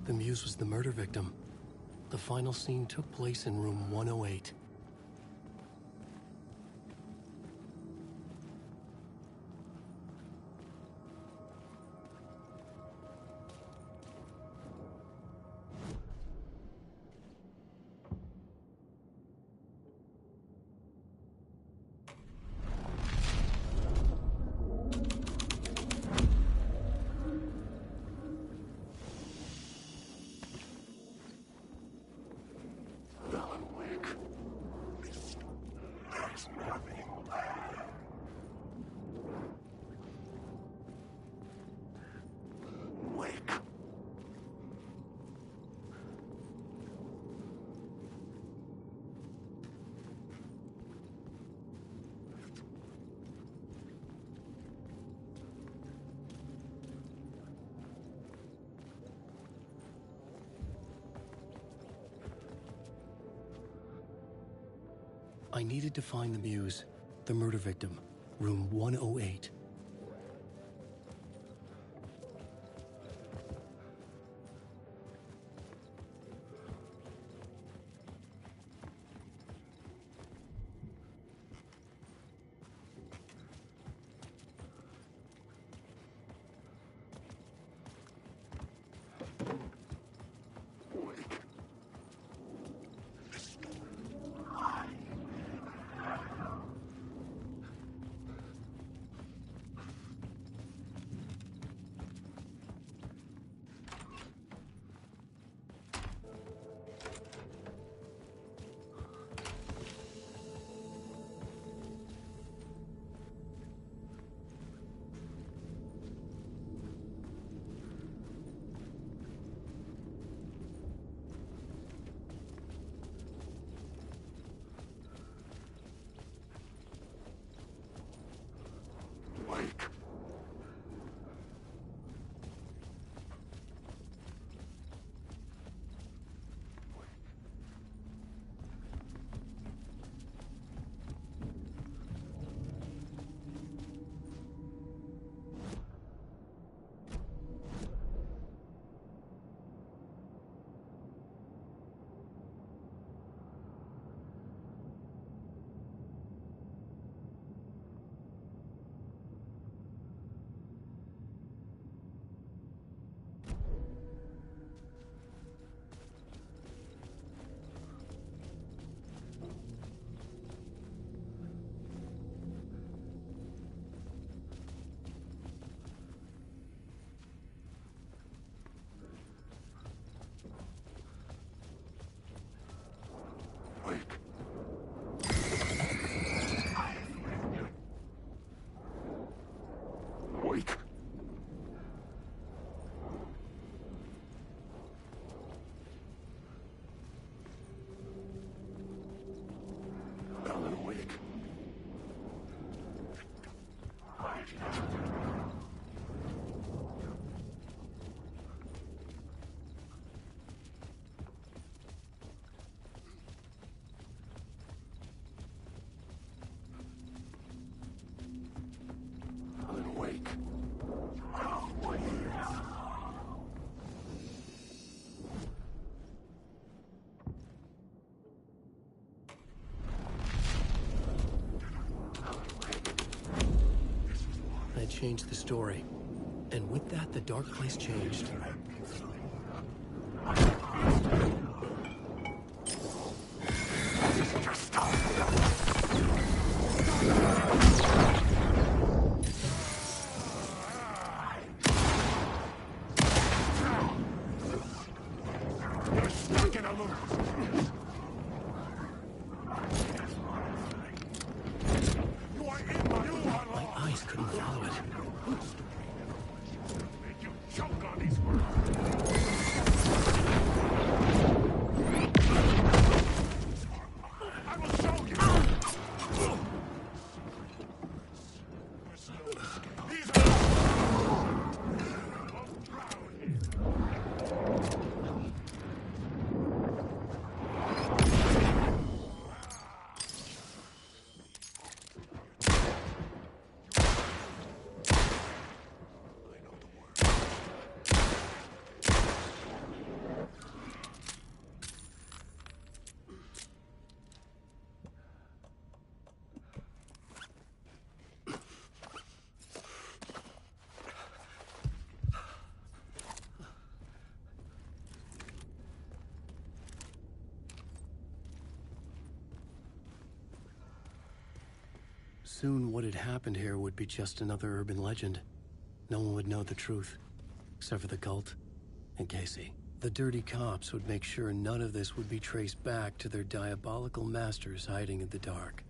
The Muse was the murder victim. The final scene took place in room 108. I needed to find the Muse, the murder victim, room 108. Changed the story. And with that, the dark place changed. Soon what had happened here would be just another urban legend. No one would know the truth, except for the cult and Casey. The dirty cops would make sure none of this would be traced back to their diabolical masters hiding in the dark.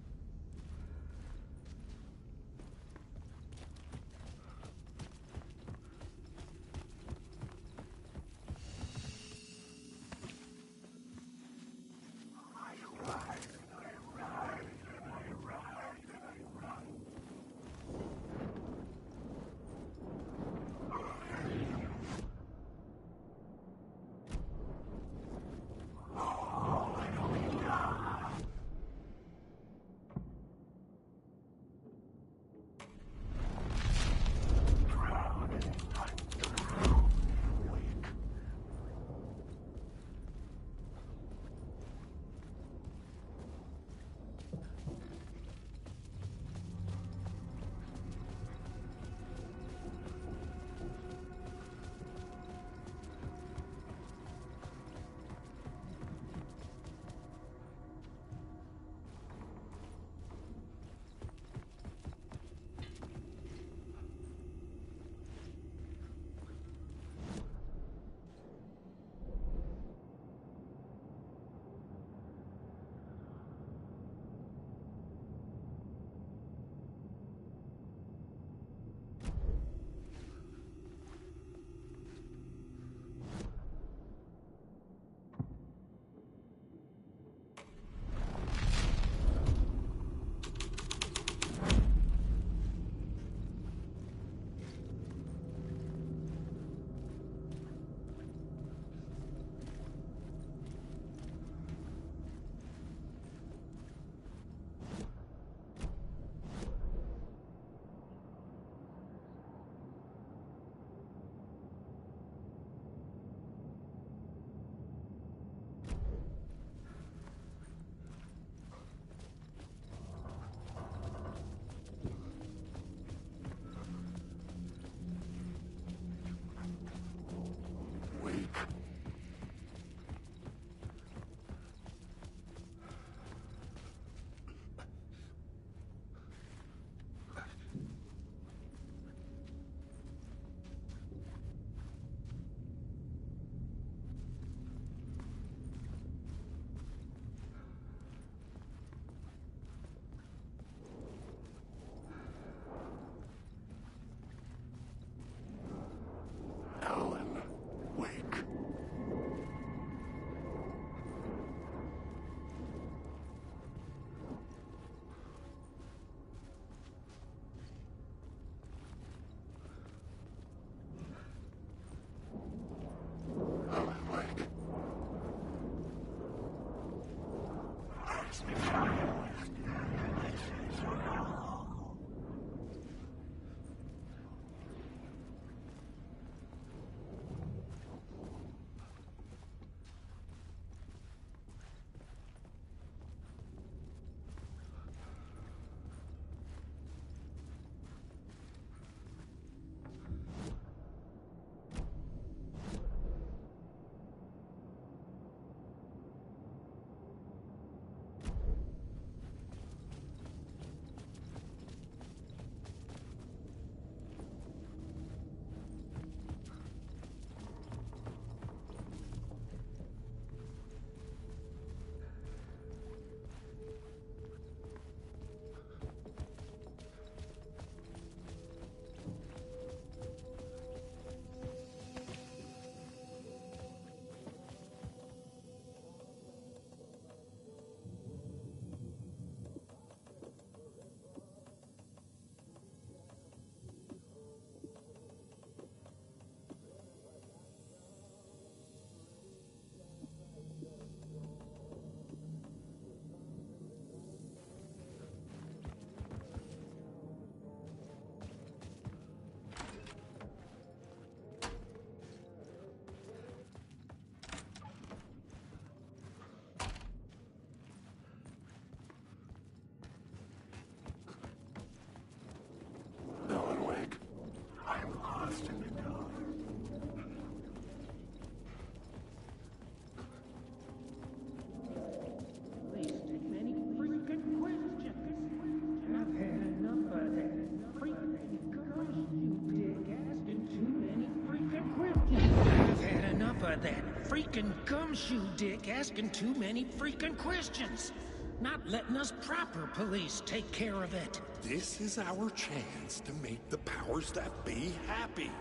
That freaking gumshoe dick asking too many freaking questions. Not letting us proper police take care of it. This is our chance to make the powers that be happy.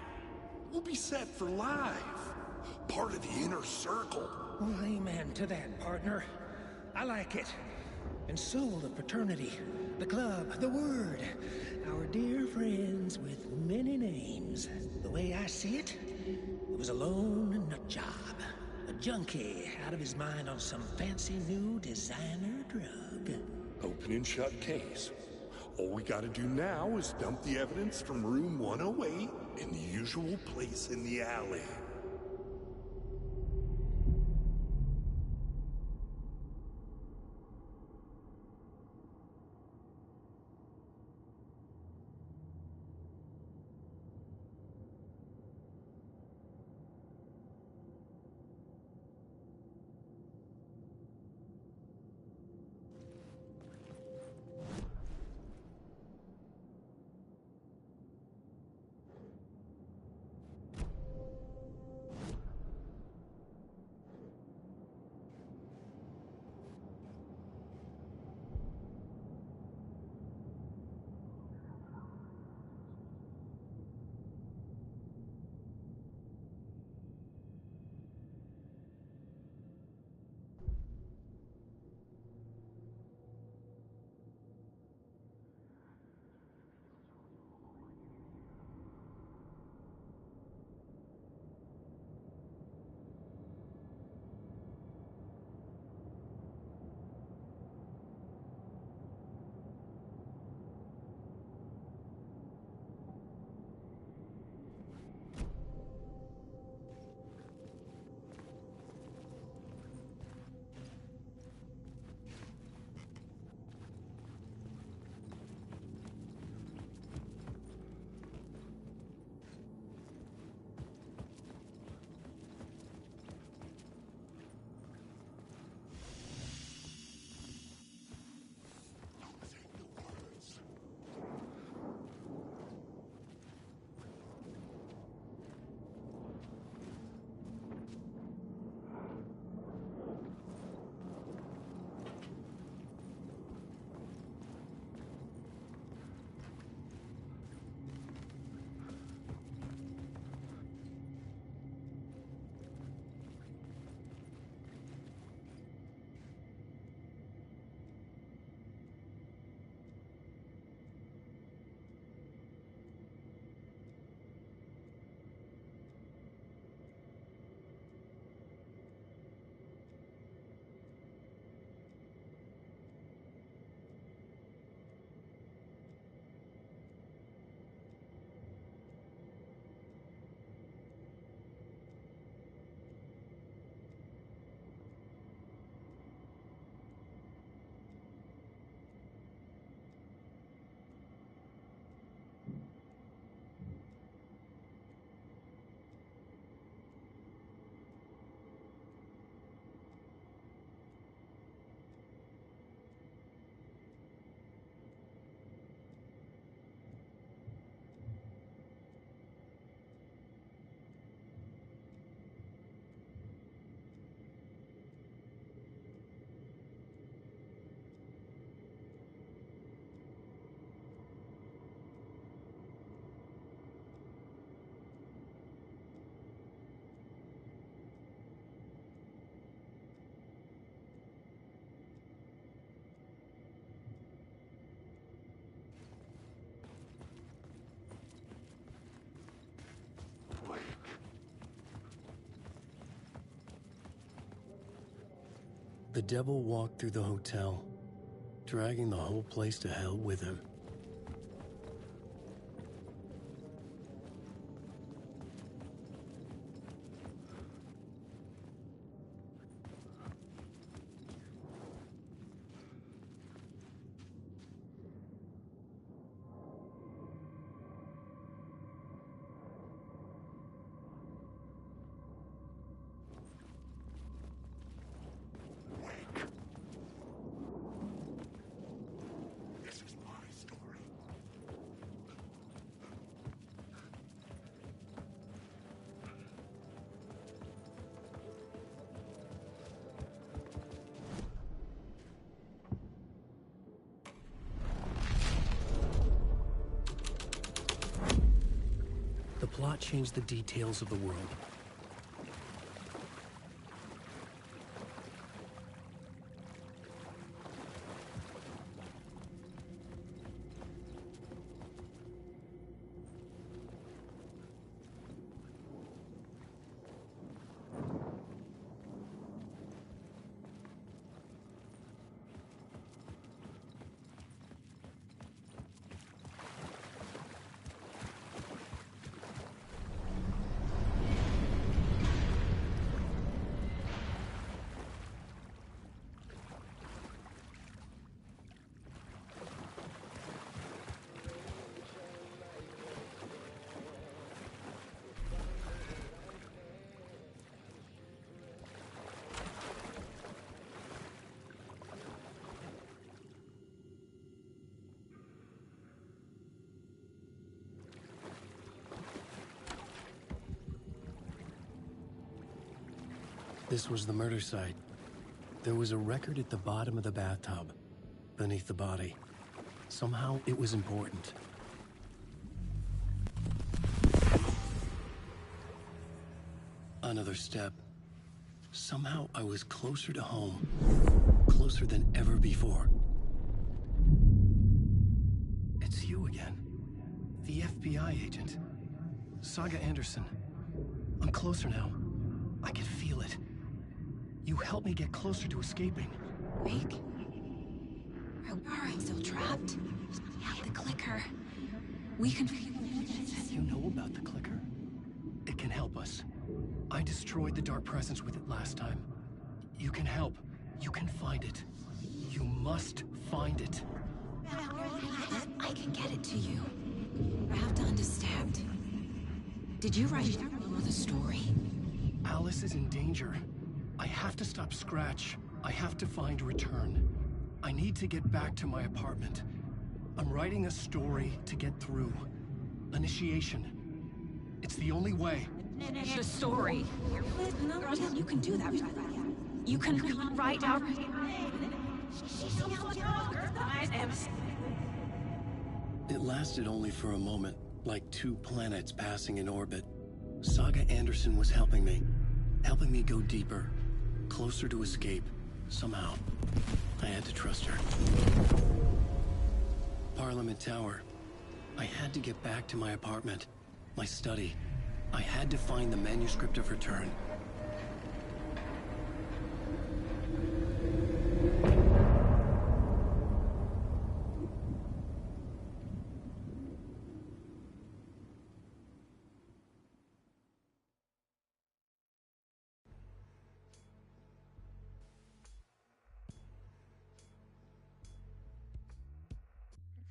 We'll be set for life. Part of the inner circle. Well, amen to that, partner. I like it. And so the fraternity, the club, the word. Our dear friends with many names. The way I see it, it was a lone nut job. A junkie out of his mind on some fancy new designer drug. Open and shut case. All we gotta do now is dump the evidence from room 108 in the usual place in the alley. The devil walked through the hotel, dragging the whole place to hell with him. This is my not change the details of the world. This was the murder site. There was a record at the bottom of the bathtub, beneath the body. Somehow it was important. Another step. Somehow I was closer to home. Closer than ever before. It's you again. The FBI agent. Saga Anderson. I'm closer now. I can feel it. You helped me get closer to escaping. Wake? Are we still trapped? We have the clicker. We can... You know about the clicker? It can help us. I destroyed the dark presence with it last time. You can help. You can find it. You must find it. I can get it to you. I have to understand. Did you write the story? Alice is in danger. I have to stop Scratch. I have to find Return. I need to get back to my apartment. I'm writing a story to get through. Initiation. It's the only way. The story. You can do that. You can write out... It lasted only for a moment, like two planets passing in orbit. Saga Anderson was helping me go deeper, closer to escape, somehow. I had to trust her. Parliament Tower. I had to get back to my apartment, my study. I had to find the manuscript of Return.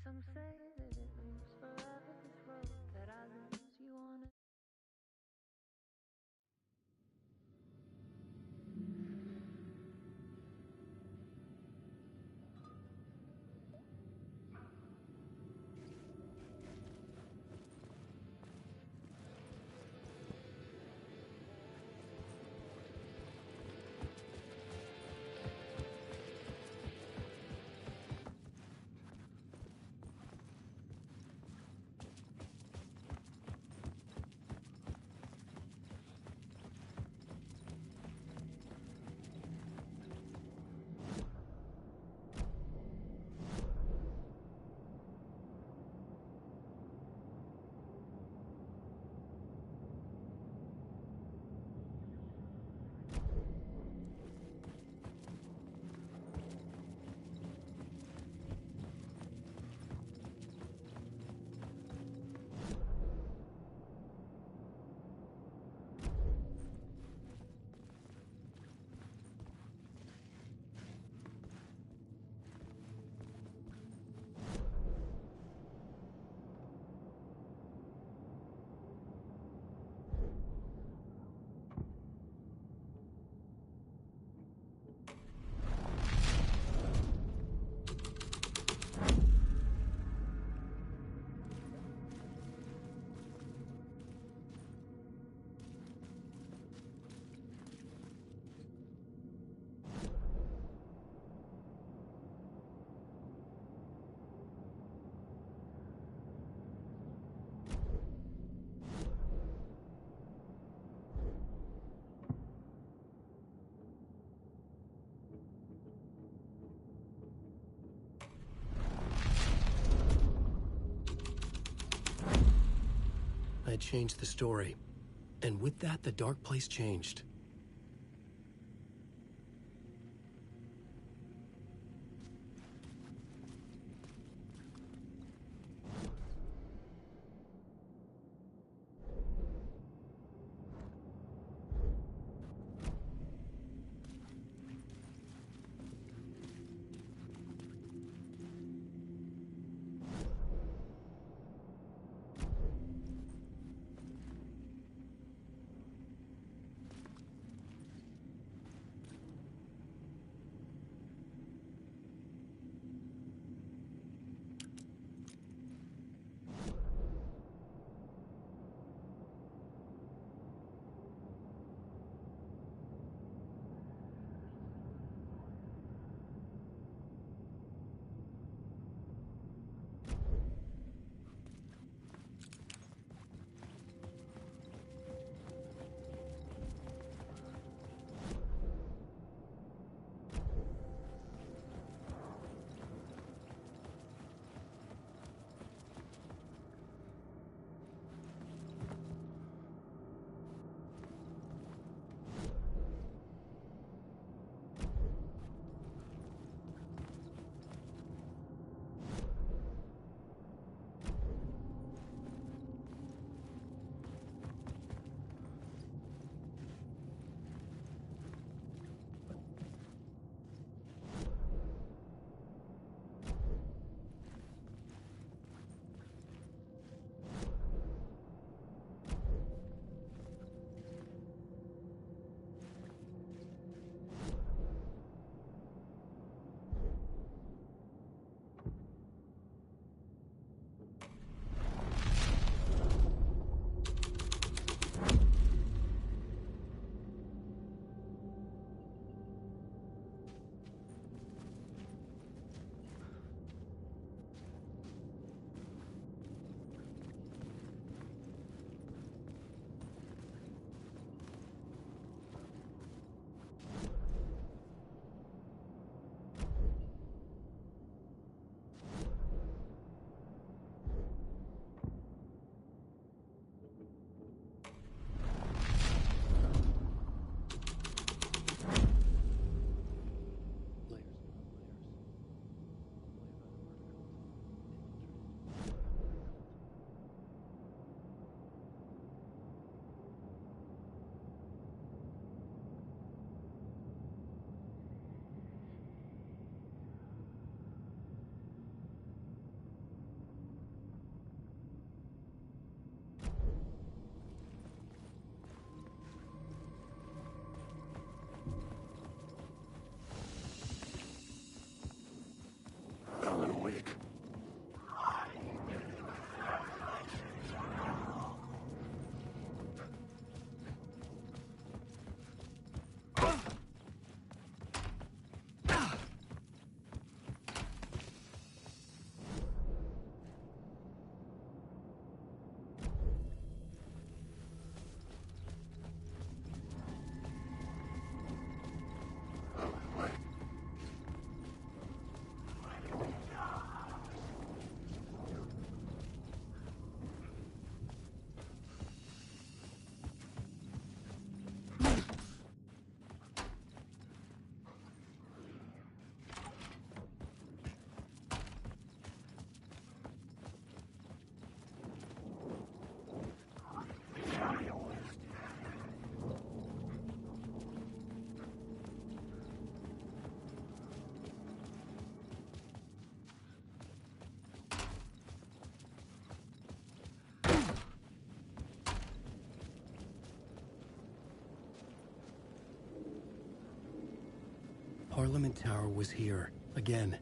Some say that it moves forever, this road that I lose you on. change the story. And with that, the dark place changed. Parliament Tower was here, again.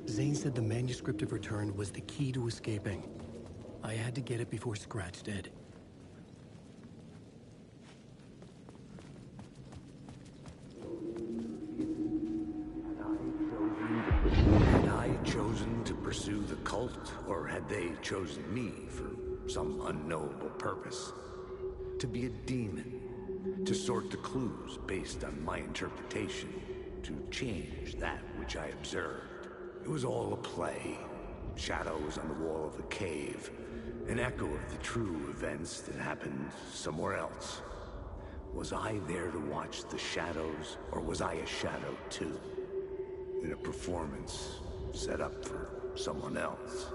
Zane said the manuscript of return was the key to escaping. I had to get it before Scratch did. Had I chosen to pursue the cult, or had they chosen me for some unknowable purpose? To be a demon, to sort the clues based on my interpretation, to change that which I observed. It was all a play. Shadows on the wall of the cave, An echo of the true events that happened somewhere else. Was I there to watch the shadows, or was I a shadow too? In a performance set up for someone else?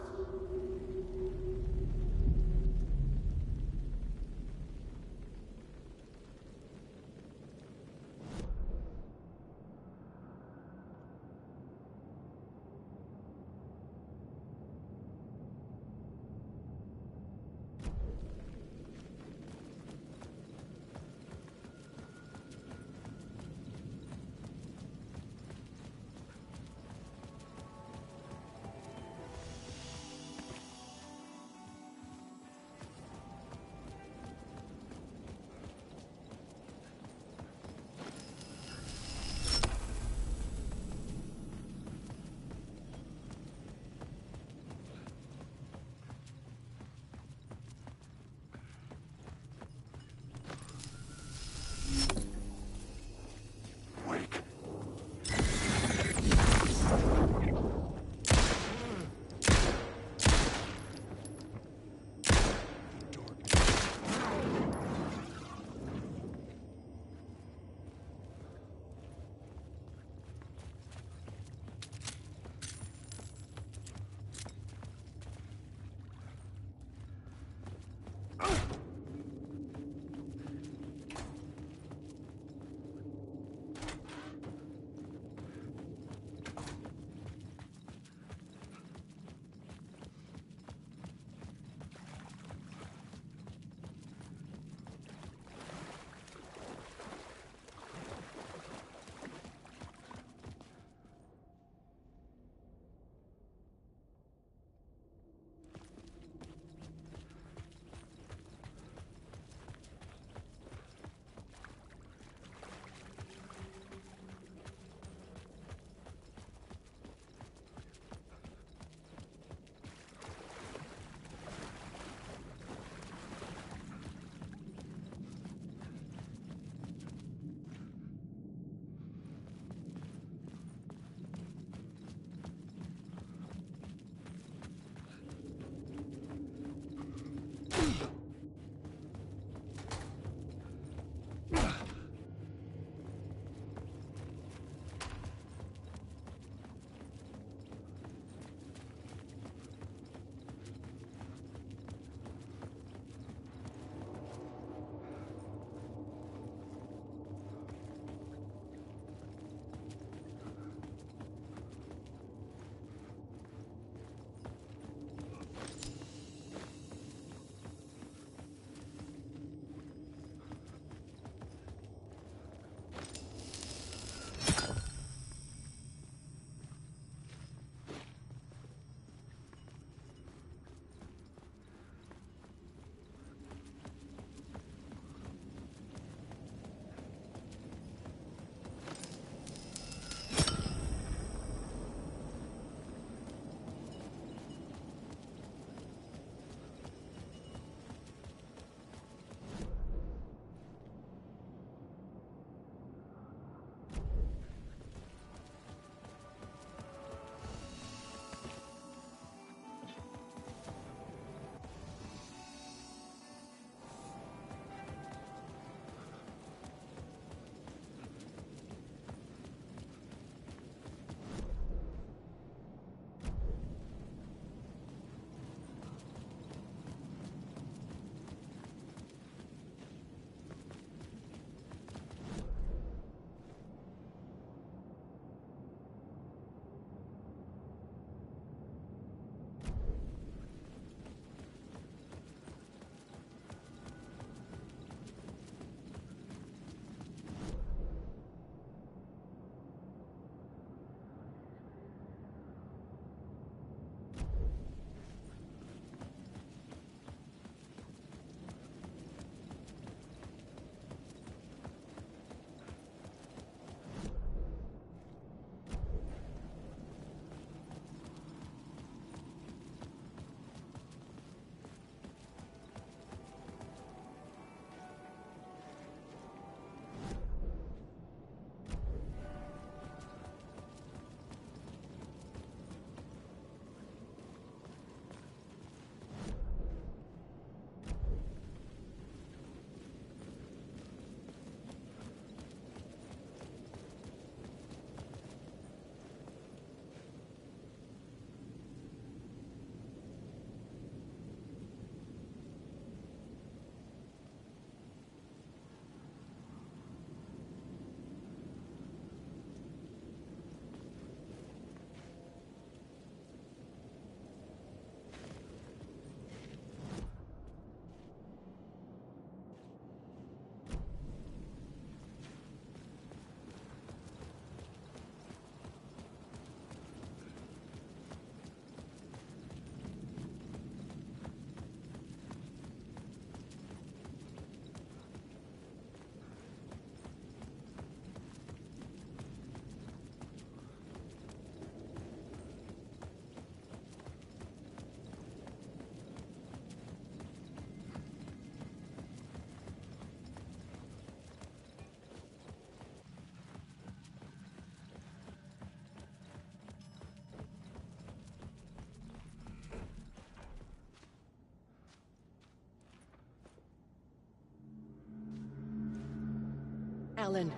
Alan,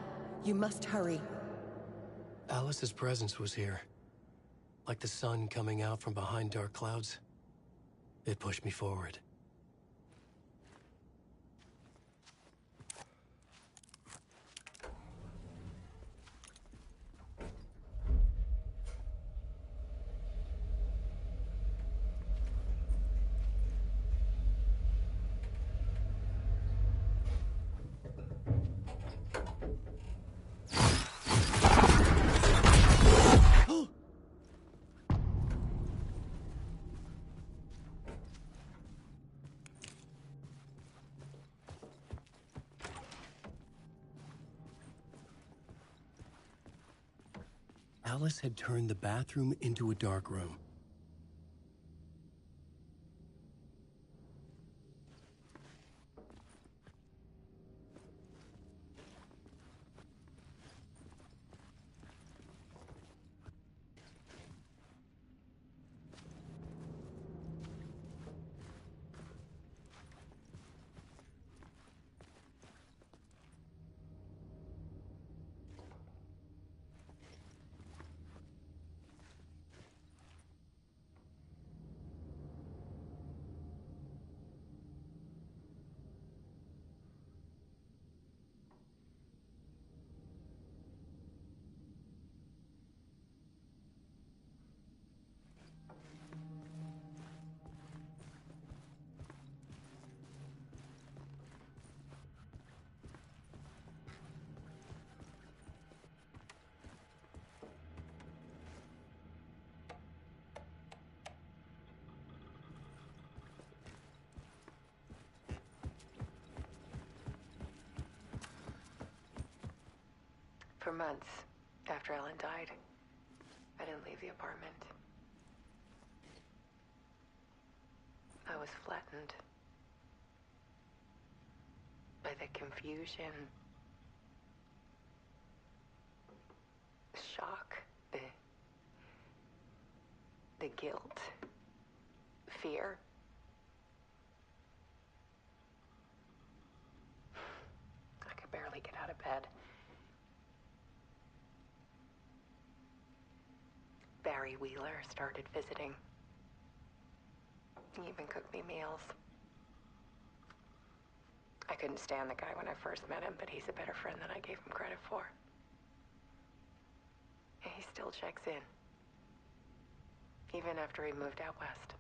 you must hurry. Alice's presence was here. Like the sun coming out from behind dark clouds. It pushed me forward. Alice had turned the bathroom into a dark room. For months after Ellen died, I didn't leave the apartment. I was flattened by the confusion, the shock, the guilt, fear. I could barely get out of bed. Barry Wheeler started visiting. He even cooked me meals. I couldn't stand the guy when I first met him, but he's a better friend than I gave him credit for. And he still checks in, even after he moved out west.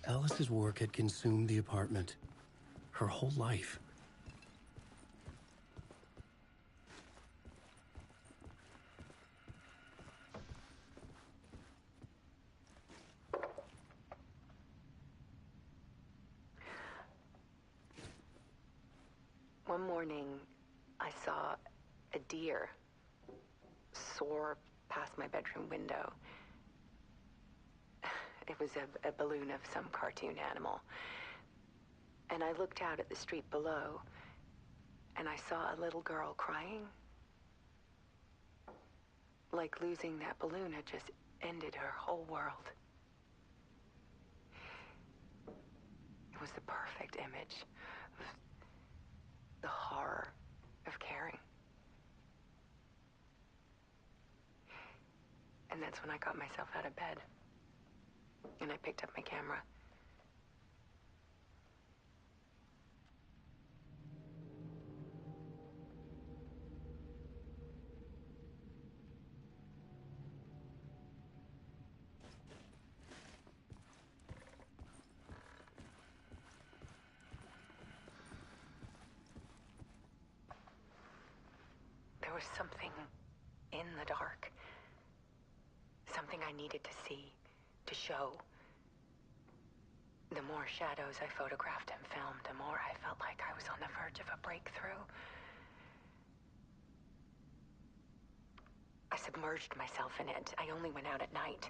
Alice's work had consumed the apartment. Her whole life. One morning, I saw a deer soar past my bedroom window. It was a balloon of some cartoon animal. And I looked out at the street below, and I saw a little girl crying. Like losing that balloon had just ended her whole world. It was the perfect image of the horror of caring. And that's when I got myself out of bed. And I picked up my camera. There was something in the dark. Something I needed to see, to show. The more shadows I photographed and filmed, the more I felt like I was on the verge of a breakthrough. I submerged myself in it. I only went out at night.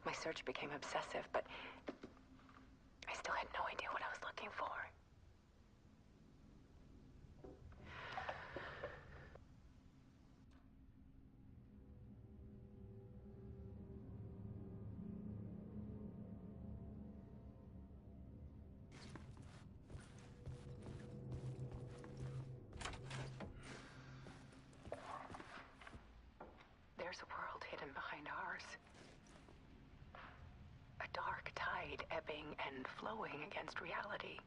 My search became obsessive, but I still had no idea what I was looking for. powers. A dark tide ebbing and flowing against reality.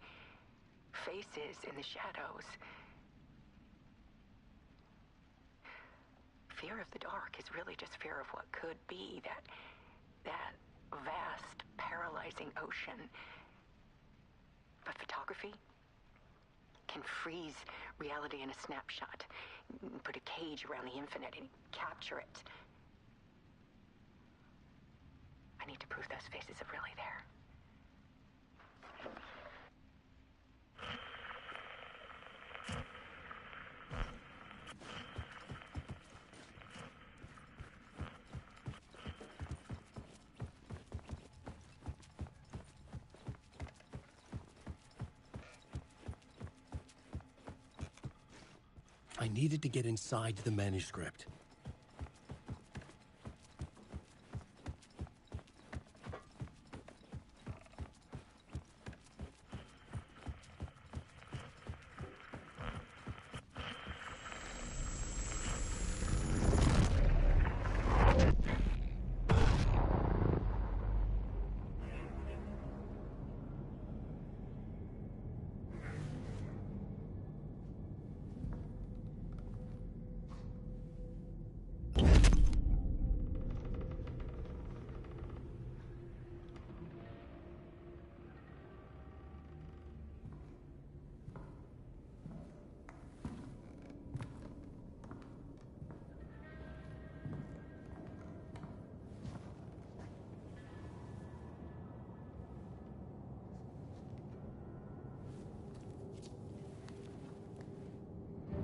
Faces in the shadows. Fear of the dark is really just fear of what could be, that vast, paralyzing ocean. But photography can freeze reality in a snapshot, put a cage around the infinite and capture it. I need to prove those faces are really there. I needed to get inside the manuscript.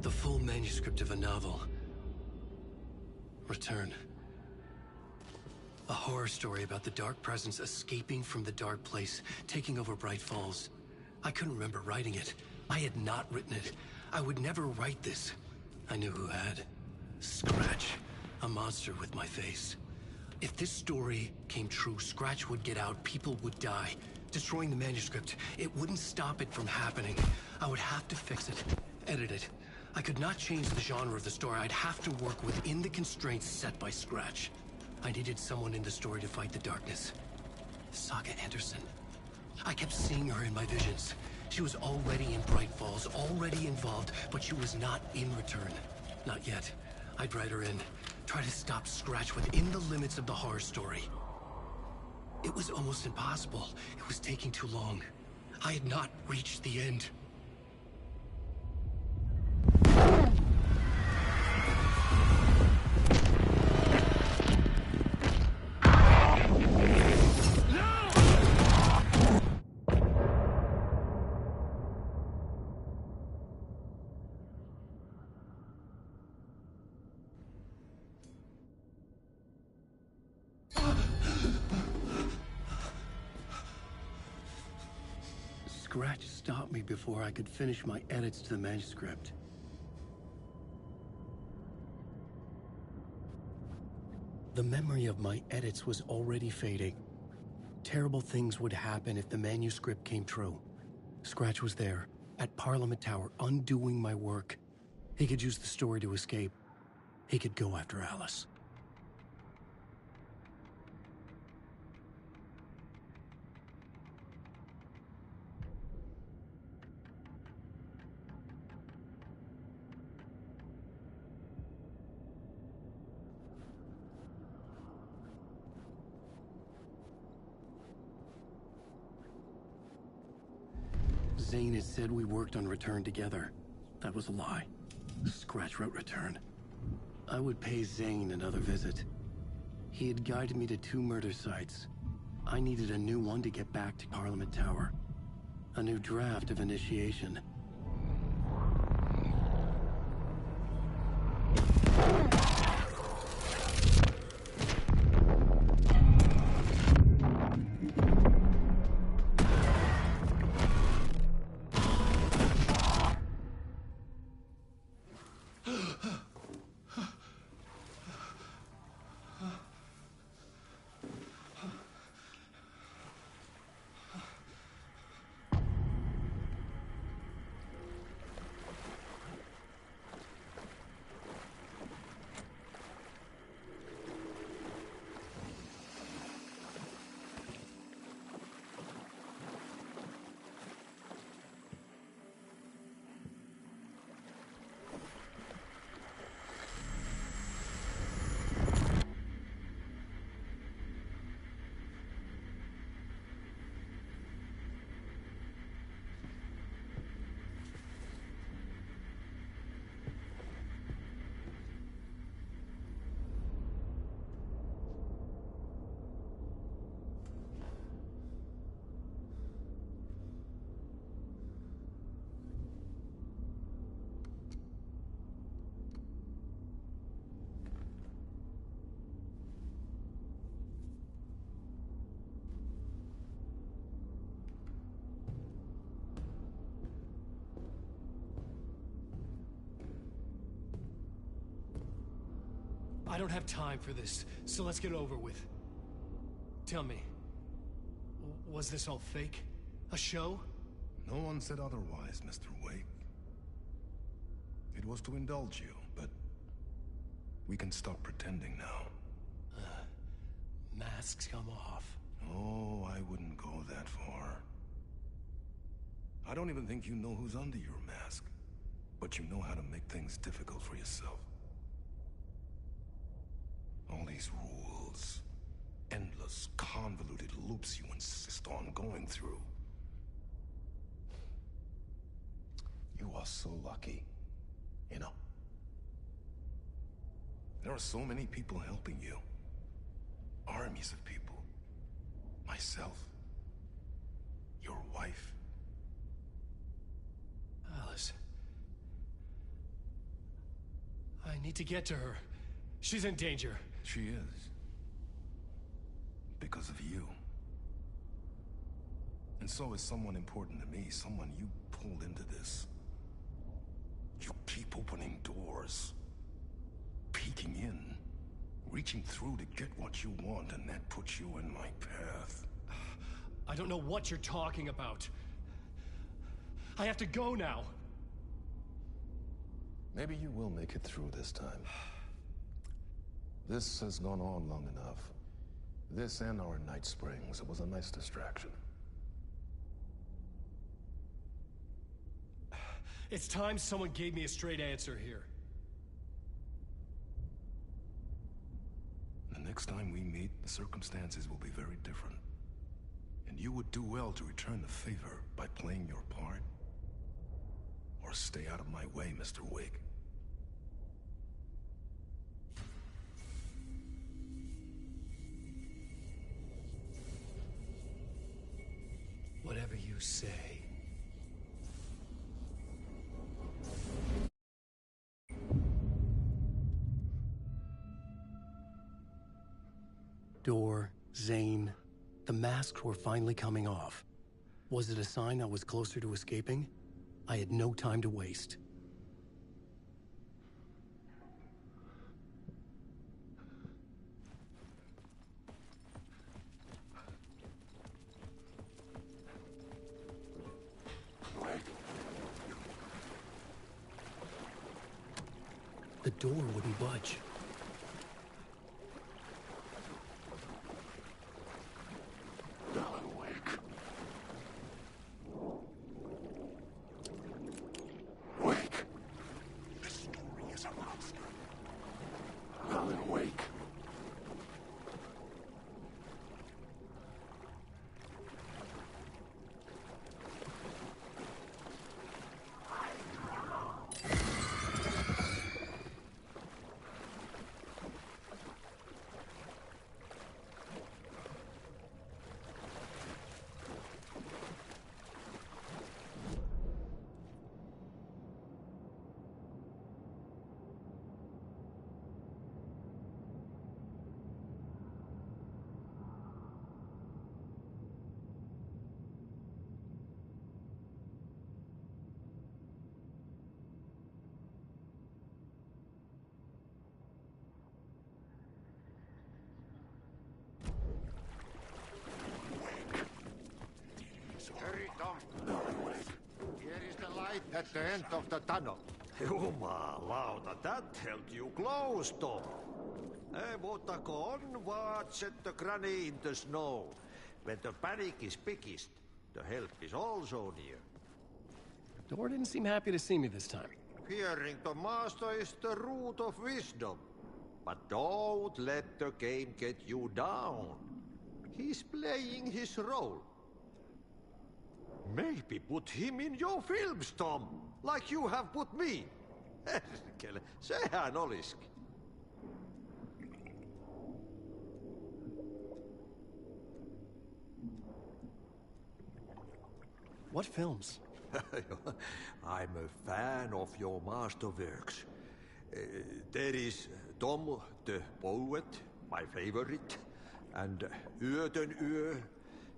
The full manuscript of a novel. Return. A horror story about the dark presence escaping from the dark place, taking over Bright Falls. I couldn't remember writing it. I had not written it. I would never write this. I knew who had. Scratch. A monster with my face. If this story came true, Scratch would get out, people would die. Destroying the manuscript, it wouldn't stop it from happening. I would have to fix it, edit it. I could not change the genre of the story. I'd have to work within the constraints set by Scratch. I needed someone in the story to fight the darkness. Saga Anderson. I kept seeing her in my visions. She was already in Bright Falls, already involved, but she was not in Return. Not yet. I'd write her in. Try to stop Scratch within the limits of the horror story. It was almost impossible. It was taking too long. I had not reached the end. Scratch stopped me before I could finish my edits to the manuscript. The memory of my edits was already fading. Terrible things would happen if the manuscript came true. Scratch was there, at Parliament Tower, undoing my work. He could use the story to escape. He could go after Alice. Zane had said we worked on Return together. That was a lie. Scratch wrote Return. I would pay Zane another visit. He had guided me to 2 murder sites. I needed a new one to get back to Parliament Tower. A new draft of initiation. I don't have time for this, so let's get over with. Tell me, was this all fake? A show? No one said otherwise, Mr. Wake. It was to indulge you, but we can stop pretending now. Masks come off. Oh, I wouldn't go that far. I don't even think you know who's under your mask, but you know how to make things difficult for yourself. All these rules, endless, convoluted loops you insist on going through. You are so lucky, you know. There are so many people helping you. Armies of people. Myself. Your wife. Alice. I need to get to her. She's in danger. She is. Because of you. And so is someone important to me, someone you pulled into this. You keep opening doors. Peeking in. Reaching through to get what you want, and that puts you in my path. I don't know what you're talking about. I have to go now. Maybe you will make it through this time. This has gone on long enough. This and our night springs. It was a nice distraction. It's time someone gave me a straight answer here. The next time we meet, the circumstances will be very different. And you would do well to return the favor by playing your part. Or stay out of my way, Mr. Wake. Whatever you say. Door, Zane, the masks were finally coming off. Was it a sign I was closer to escaping? I had no time to waste. The door wouldn't budge. At the end of the tunnel. Jumalauta, that held you close, Tom. Mutta go on, watch at the granny in the snow. When the panic is biggest, the help is also near. Door didn't seem happy to see me this time. Fearing the master is the root of wisdom. But don't let the game get you down. He's playing his role. Maybe put him in your films, Tom, like you have put me. Perkele, sehän olisikin. What films? I'm a fan of your masterworks. There is Tom the Poet, my favorite, and Yöten Yö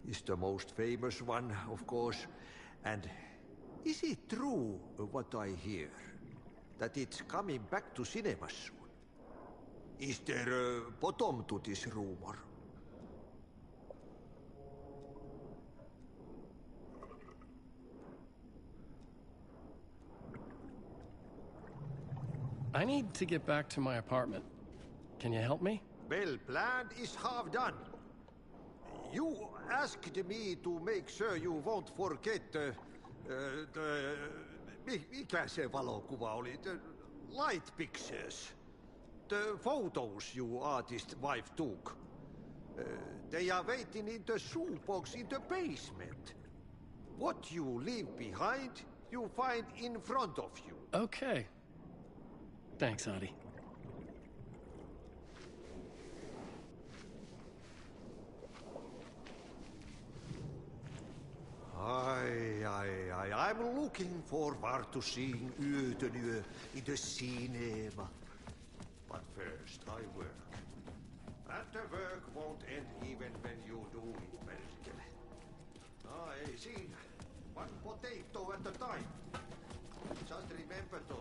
is the most famous one, of course. And is it true what I hear? That it's coming back to cinemas soon? Is there a bottom to this rumor? I need to get back to my apartment. Can you help me? Well, plan is half done. You asked me to make sure you won't forget mikä se valokuva oli? The light pictures. The photos your artist wife took. They are waiting in the shoebox in the basement. What you leave behind, you find in front of you. Okay. Thanks, Adi. I'm looking forward to seeing Yötön yö in the cinema. But first I work. And the work won't end even when you do it, Merkel. I see. One potato at a time. Just remember to,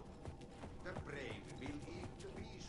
the brave will eat the bees.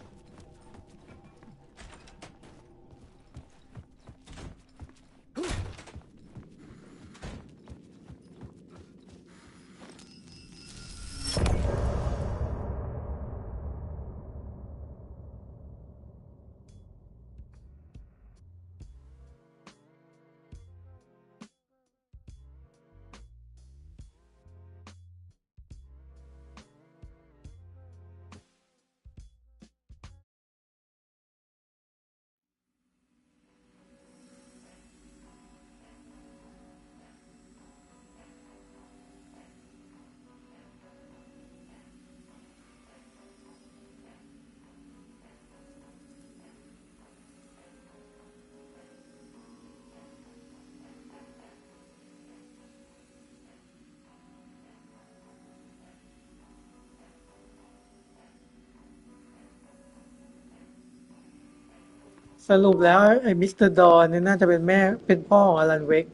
สรุปแล้วไอ้มิสเตอร์ดอนเนี่ยน่าจะเป็นแม่เป็นพ่อของอลันเวก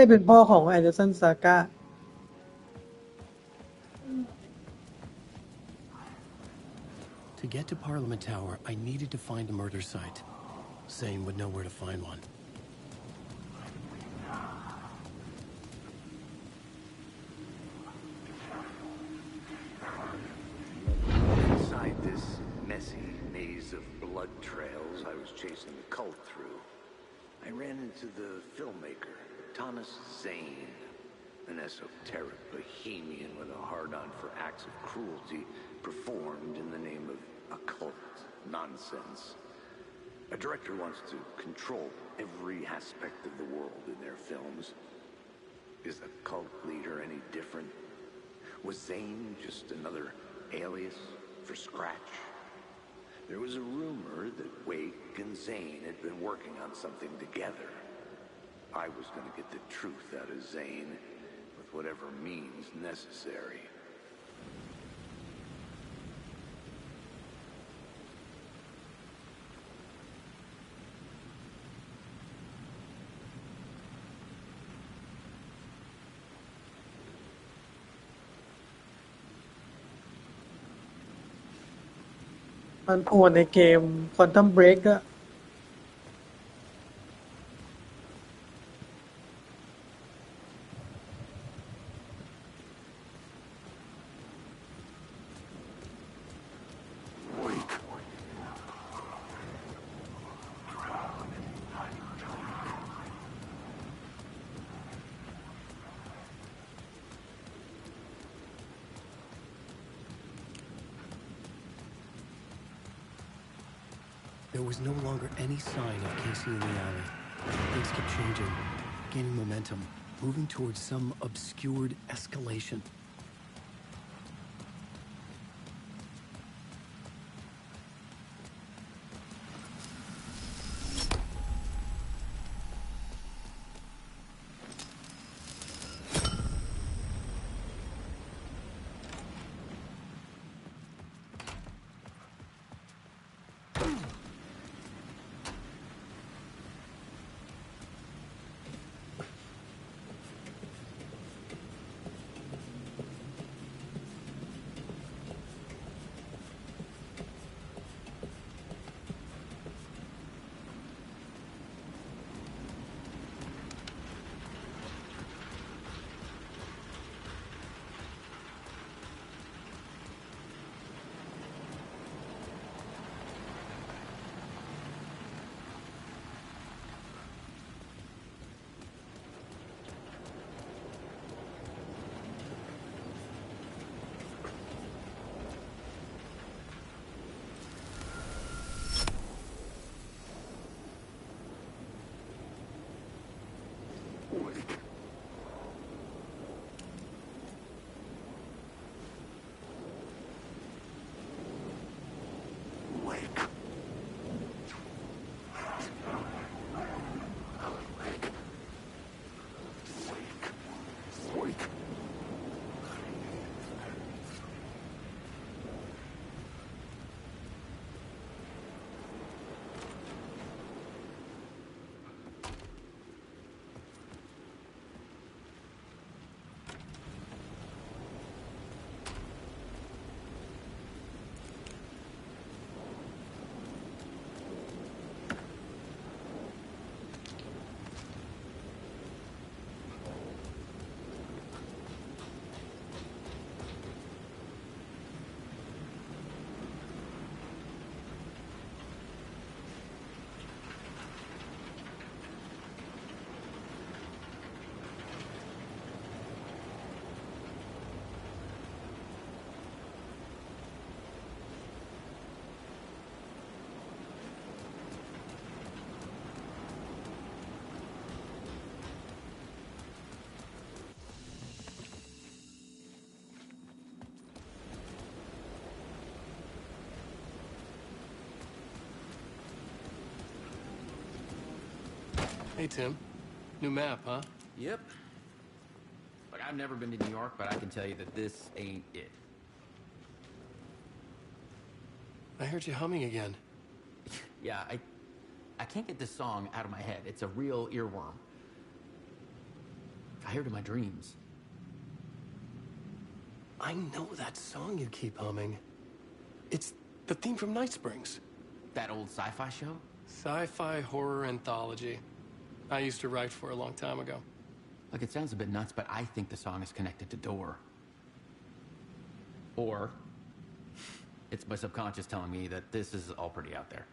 เป็นพ่อของแอนเดอร์สันซาก้า To get to Parliament Tower, I needed to find a murder site. Zane would know where to find one. Inside this messy maze of blood trails I was chasing the cult through, I ran into the filmmaker, Thomas Zane, an esoteric bohemian with a hard-on for acts of cruelty performed in the name of occult nonsense. A director wants to control every aspect of the world in their films. Is the cult leader any different? Was Zane just another alias for Scratch? There was a rumor that Wake and Zane had been working on something together. I was going to get the truth out of Zane with whatever means necessary.มันโผล่ในเกม Quantum Break อะ There was no longer any sign of Casey in the alley. Things kept changing, gaining momentum, moving towards some obscured escalation. Hey, Tim. New map, huh? Yep. Like, I've never been to New York, but I can tell you that this ain't it. I heard you humming again. Yeah, I can't get this song out of my head. It's a real earworm. I hear it in my dreams. I know that song you keep humming. It's the theme from Night Springs. That old sci-fi show? Sci-fi horror anthology. I used to write for a long time ago. Look, it sounds a bit nuts, but I think the song is connected to Door. Or it's my subconscious telling me that this is all pretty out there.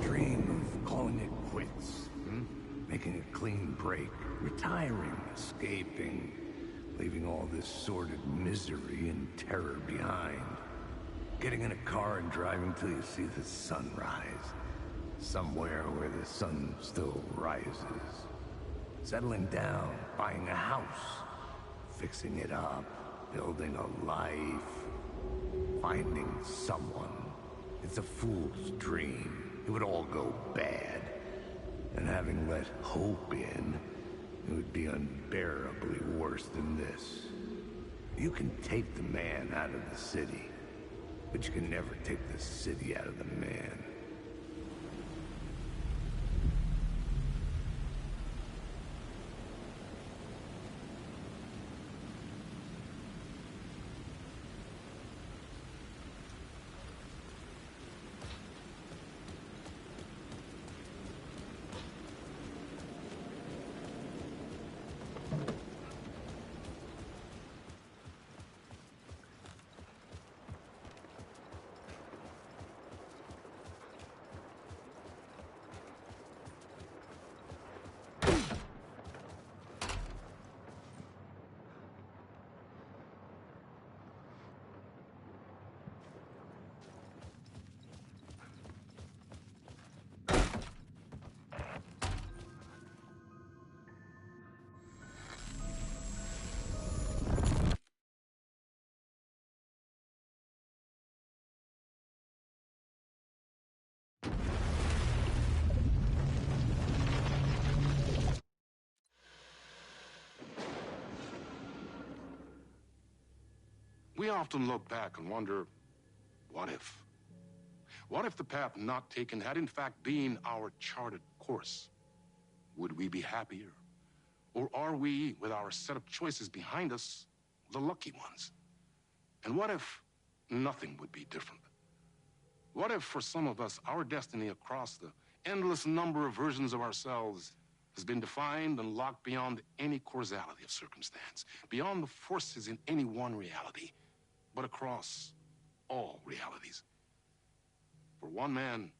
Dream of calling it quits, making a clean break, retiring, escaping, leaving all this sordid misery and terror behind. Getting in a car and driving till you see the sun rise, somewhere where the sun still rises. Settling down, buying a house, fixing it up, building a life, finding someone. It's a fool's dream. It would all go bad. And having let hope in, it would be unbearably worse than this. You can take the man out of the city, but you can never take the city out of the man. We often look back and wonder, what if? What if the path not taken had in fact been our charted course? Would we be happier? Or are we, with our set of choices behind us, the lucky ones? And what if nothing would be different? What if, for some of us, our destiny across the endless number of versions of ourselves has been defined and locked beyond any causality of circumstance, beyond the forces in any one reality, but across all realities? For one man,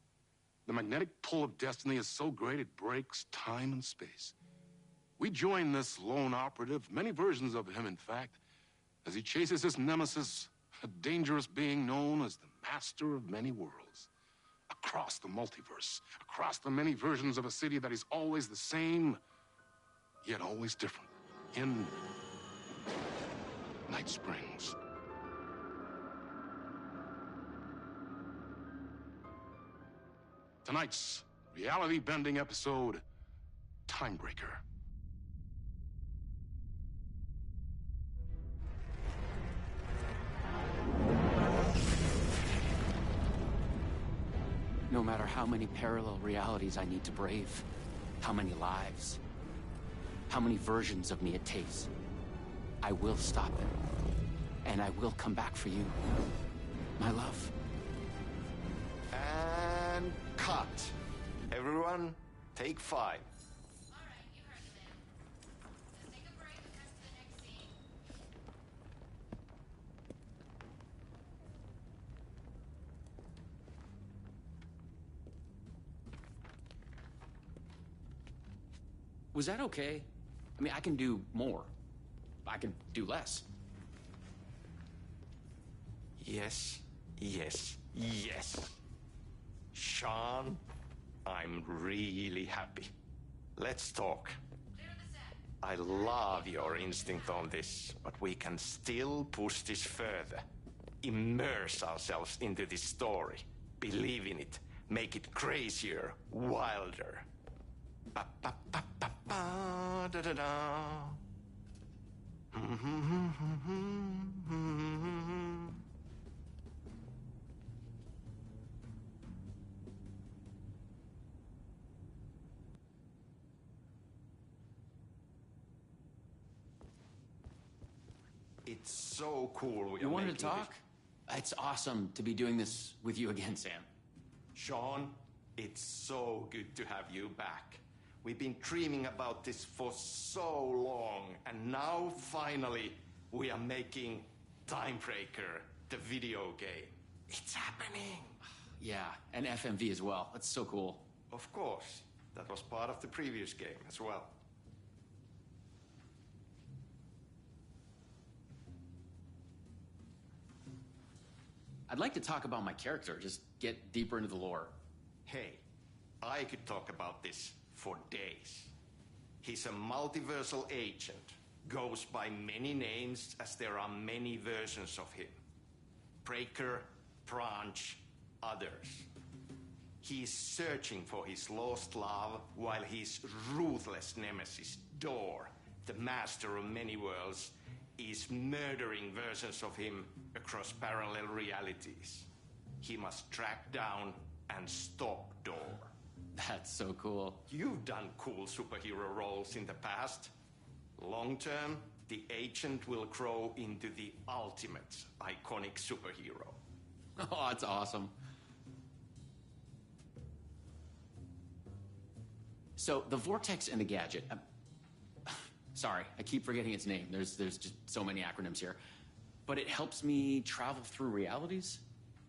the magnetic pull of destiny is so great it breaks time and space. We join this lone operative, many versions of him, in fact, as he chases his nemesis, a dangerous being known as the master of many worlds. Across the multiverse, across the many versions of a city that is always the same, yet always different. In Night Springs. Tonight's reality-bending episode, Timebreaker. No matter how many parallel realities I need to brave, how many lives, how many versions of me it takes, I will stop it. And I will come back for you, my love. And cut. Everyone, take 5. Was that okay? I mean, I can do more. I can do less. Yes, yes, yes. Sean, I'm really happy. Let's talk. I love your instinct on this, but we can still push this further. Immerse ourselves into this story. Believe in it. Make it crazier, wilder. Ba ba ba ba ba da da da. It's so cool. You wanted to talk? It's awesome to be doing this with you again, Sam. Sean, it's so good to have you back. We've been dreaming about this for so long, and now finally we are making Timebreaker, the video game. It's happening. Yeah, and FMV as well. That's so cool. Of course. That was part of the previous game as well. I'd like to talk about my character, just get deeper into the lore. Hey, I could talk about this for days. He's a multiversal agent, goes by many names as there are many versions of him. Breaker, Branch, others. He's searching for his lost love while his ruthless nemesis, Door, the master of many worlds, is murdering versions of him across parallel realities. He must track down and stop Door. That's so cool. You've done cool superhero roles in the past. Long term, the agent will grow into the ultimate iconic superhero. Oh, that's awesome. So, the Vortex and the Gadget. Sorry, I keep forgetting its name. There's just so many acronyms here. But it helps me travel through realities?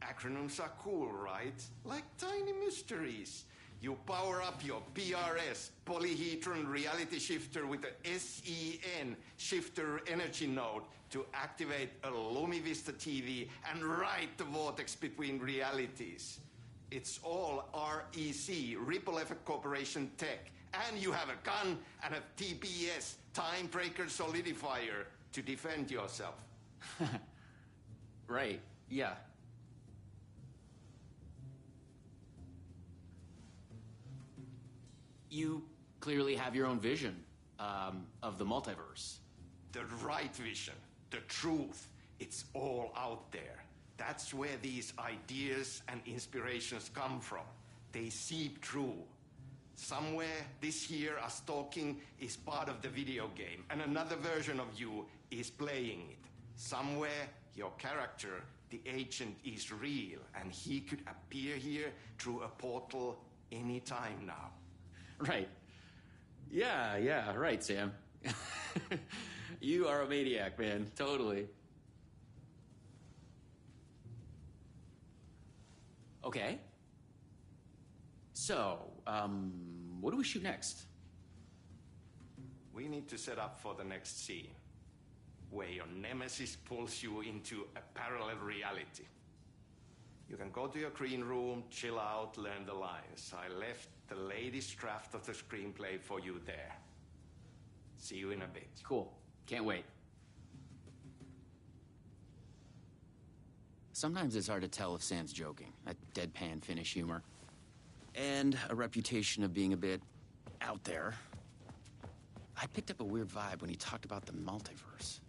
Acronyms are cool, right? Like tiny mysteries. You power up your PRS, polyhedron reality shifter, with a SEN shifter energy node to activate a LumiVista TV and write the vortex between realities. It's all REC, Ripple Effect Corporation tech. And you have a gun and a TPS, Timebreaker Solidifier, to defend yourself. Right, yeah. You clearly have your own vision of the multiverse. The right vision, the truth, it's all out there. That's where these ideas and inspirations come from. They seep through. Somewhere this here, us talking, is part of the video game, and another version of you is playing it. Somewhere, your character, the agent, is real, and he could appear here through a portal anytime now. Right. Yeah, right, Sam. You are a maniac, man. Totally. Okay. So, what do we shoot next? We need to set up for the next scene, where your nemesis pulls you into a parallel reality. You can go to your green room, chill out, learn the lines. I left the latest draft of the screenplay for you there. See you in a bit. Cool. Can't wait. Sometimes it's hard to tell if Sam's joking. That deadpan Finnish humor. And a reputation of being a bit out there. I picked up a weird vibe when he talked about the multiverse.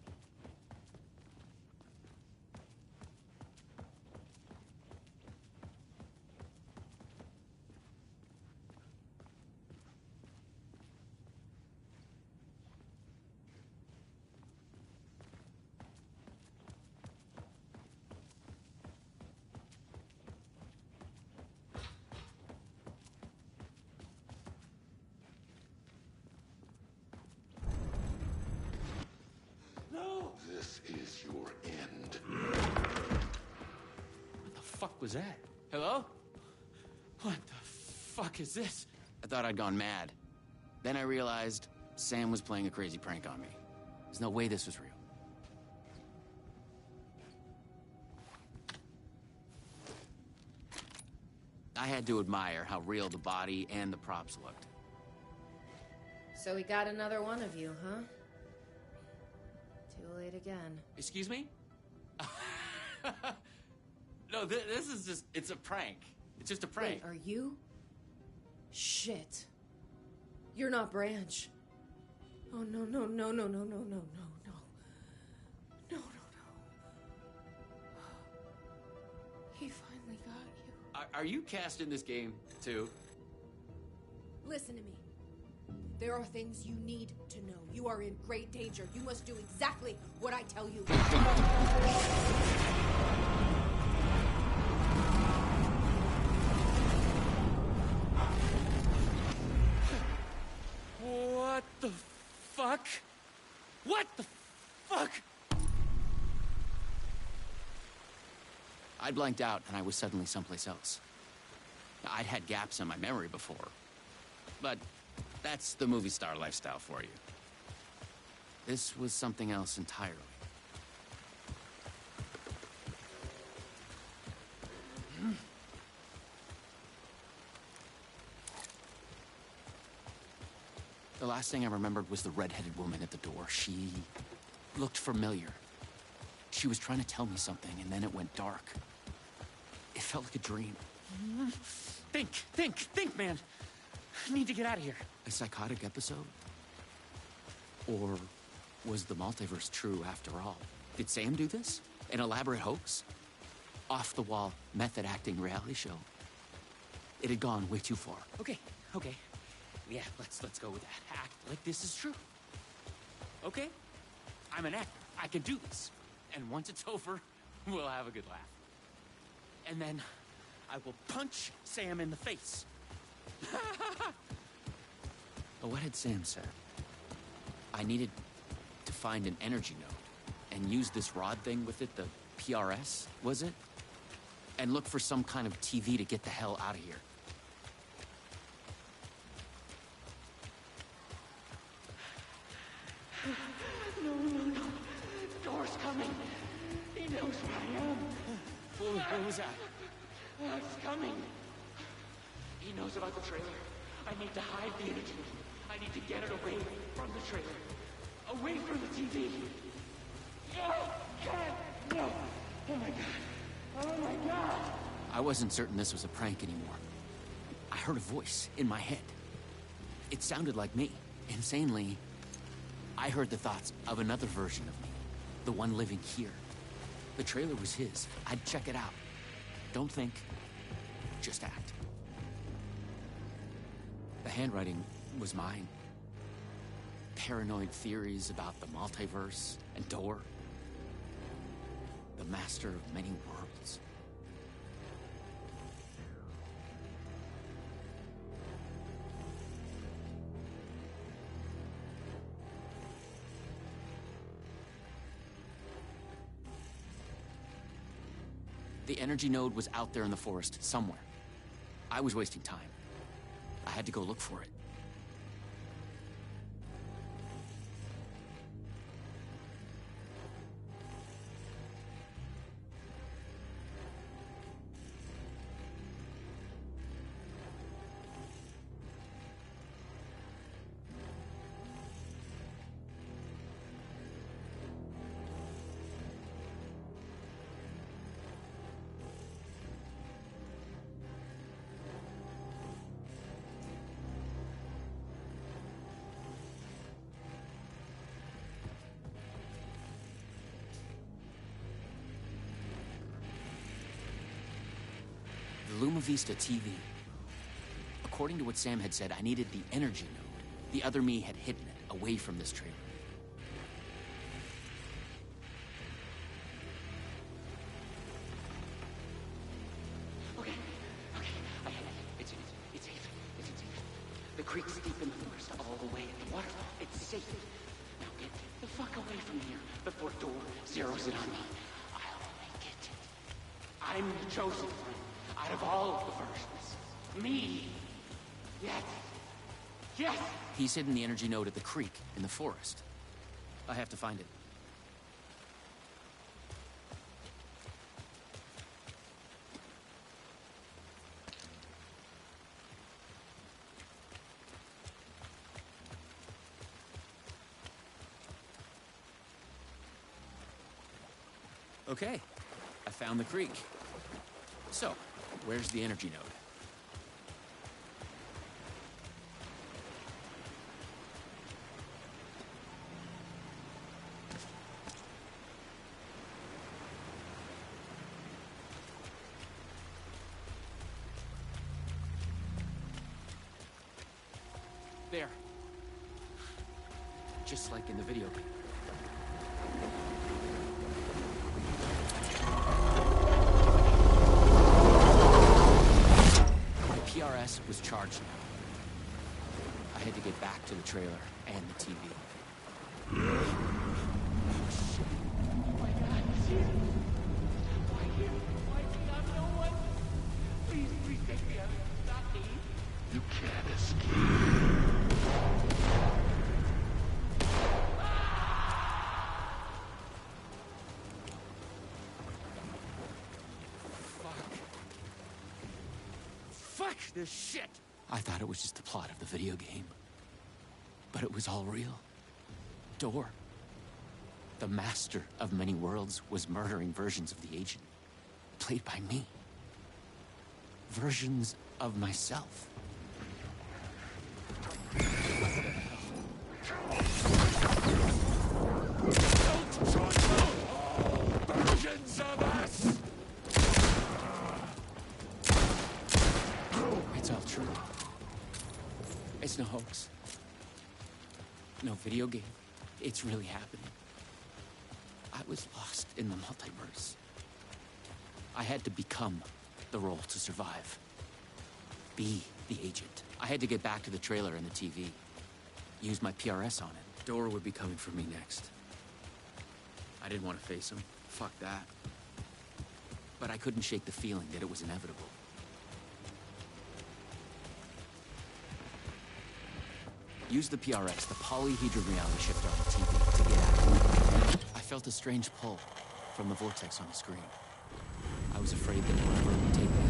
This is your end. What the fuck was that? Hello? What the fuck is this? I thought I'd gone mad. Then I realized Sam was playing a crazy prank on me. There's no way this was real. I had to admire how real the body and the props looked. So we got another one of you, huh? Too late again. Excuse me? No, this is just, it's a prank. It's just a prank. Wait, are you? Shit. You're not Branch. Oh, no, no, no, no, no, no, no, no, no. No, no, no. He finally got you. Are you cast in this game, too? Listen to me. There are things you need to know. You are in great danger. You must do exactly what I tell you. What the fuck? What the fuck? I blanked out and I was suddenly someplace else. I'd had gaps in my memory before, but that's the movie star lifestyle for you. This was something else entirely. The last thing I remembered was the red-headed woman at the door. She looked familiar. She was trying to tell me something, and then it went dark. It felt like a dream. Think, man. I need to get out of here. A psychotic episode? Or was the multiverse true after all? Did Sam do this? An elaborate hoax? Off-the-wall, method-acting reality show? It had gone way too far. Okay. Yeah, let's go with that. Act like this is true. Okay? I'm an actor. I can do this. And once it's over, we'll have a good laugh. And then I will punch Sam in the face. But what had Sam said? I needed to find an energy node and use this rod thing with it, the PRS, was it? And look for some kind of TV to get the hell out of here. No. Door's coming. He knows where I am. What was that? It's coming. He knows about the trailer. I need to hide the energy. I need to get it away from the trailer. Away from the TV. No! God! No! Oh my God! Oh my God! I wasn't certain this was a prank anymore. I heard a voice in my head. It sounded like me. Insanely, I heard the thoughts of another version of me. The one living here. The trailer was his. I'd check it out. Don't think, just act. The handwriting was mine. Paranoid theories about the multiverse and Door. The master of many worlds. The energy node was out there in the forest somewhere. I was wasting time. I had to go look for it. Luma Vista TV. According to what Sam had said, I needed the energy node. The other me had hidden it away from this trailer. Okay, I have it. It's safe. The creek's deep in the forest, all the way in the waterfall. It's safe. Now get the fuck away from here before Door zeroes it on me. I'll make it. I'm the chosen one out of all of the versions. Me. Yes! He's hidden the energy node at the creek in the forest. I have to find it. Okay, I found the creek. So, where's the energy node? There. Just like in the video game. The PRS was charged now. I had to get back to the trailer and the TV. Oh, shit. Oh my God, shit. Why you? Why me? I'm no one. Please take me out. Stop me. You can't escape. Fuck this shit! I thought it was just the plot of the video game. But it was all real. Door, the master of many worlds, was murdering versions of the agent. Played by me. Versions of myself. Versions of us! It's all true. It's no hoax. No video game. It's really happening. I was lost in the multiverse. I had to become the role to survive. Be the agent. I had to get back to the trailer and the TV. Use my PRS on it. Dora would be coming for me next. I didn't want to face him. Fuck that. But I couldn't shake the feeling that it was inevitable. Use the PRS, the polyhedron reality shifter on the TV, to get out. I felt a strange pull from the vortex on the screen. I was afraid that whoever would take me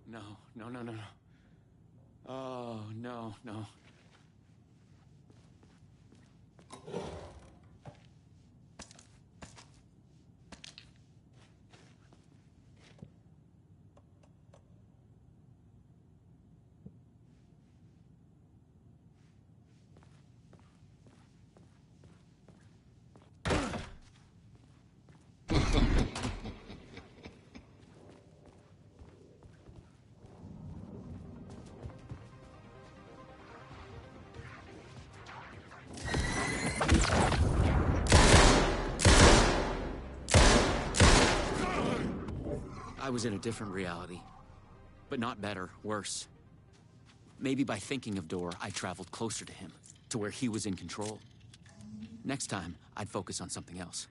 No. Oh, no. I was in a different reality. But not better, worse. Maybe by thinking of Door, I traveled closer to him, to where he was in control. Next time, I'd focus on something else.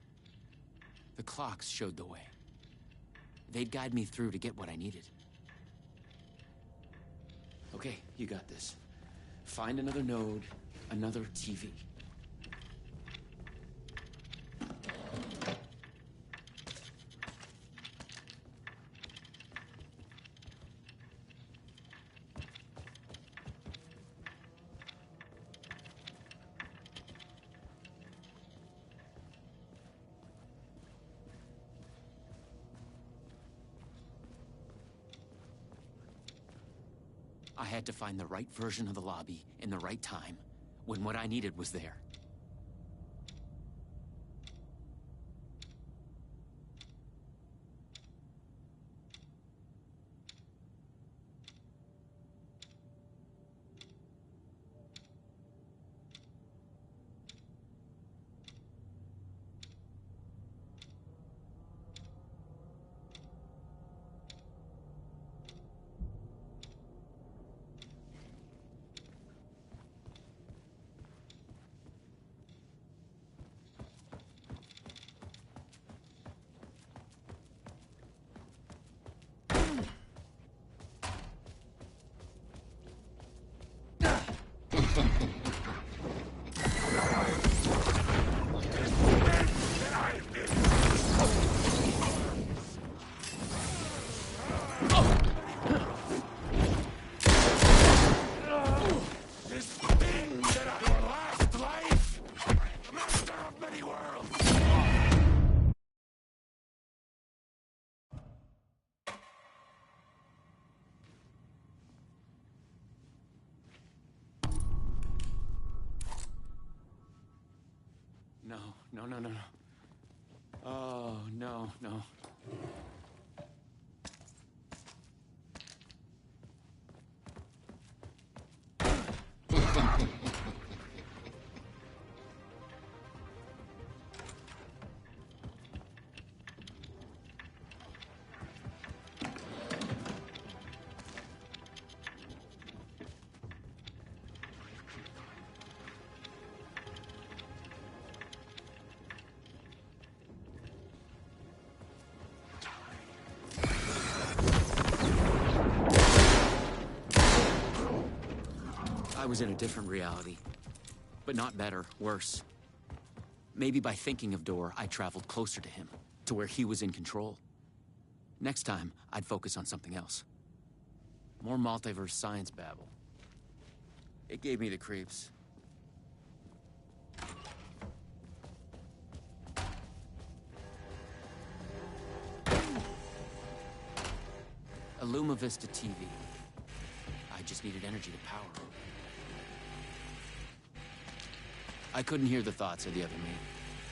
The clocks showed the way. They'd guide me through to get what I needed. Okay, you got this. Find another node, another TV. I had to find the right version of the lobby in the right time, when what I needed was there. No, no, no, no. Oh, no, no. I was in a different reality. But not better, worse. Maybe by thinking of Door, I traveled closer to him, to where he was in control. Next time, I'd focus on something else. More multiverse science babble. It gave me the creeps. A Luma Vista TV. I just needed energy to power it. I couldn't hear the thoughts of the other me,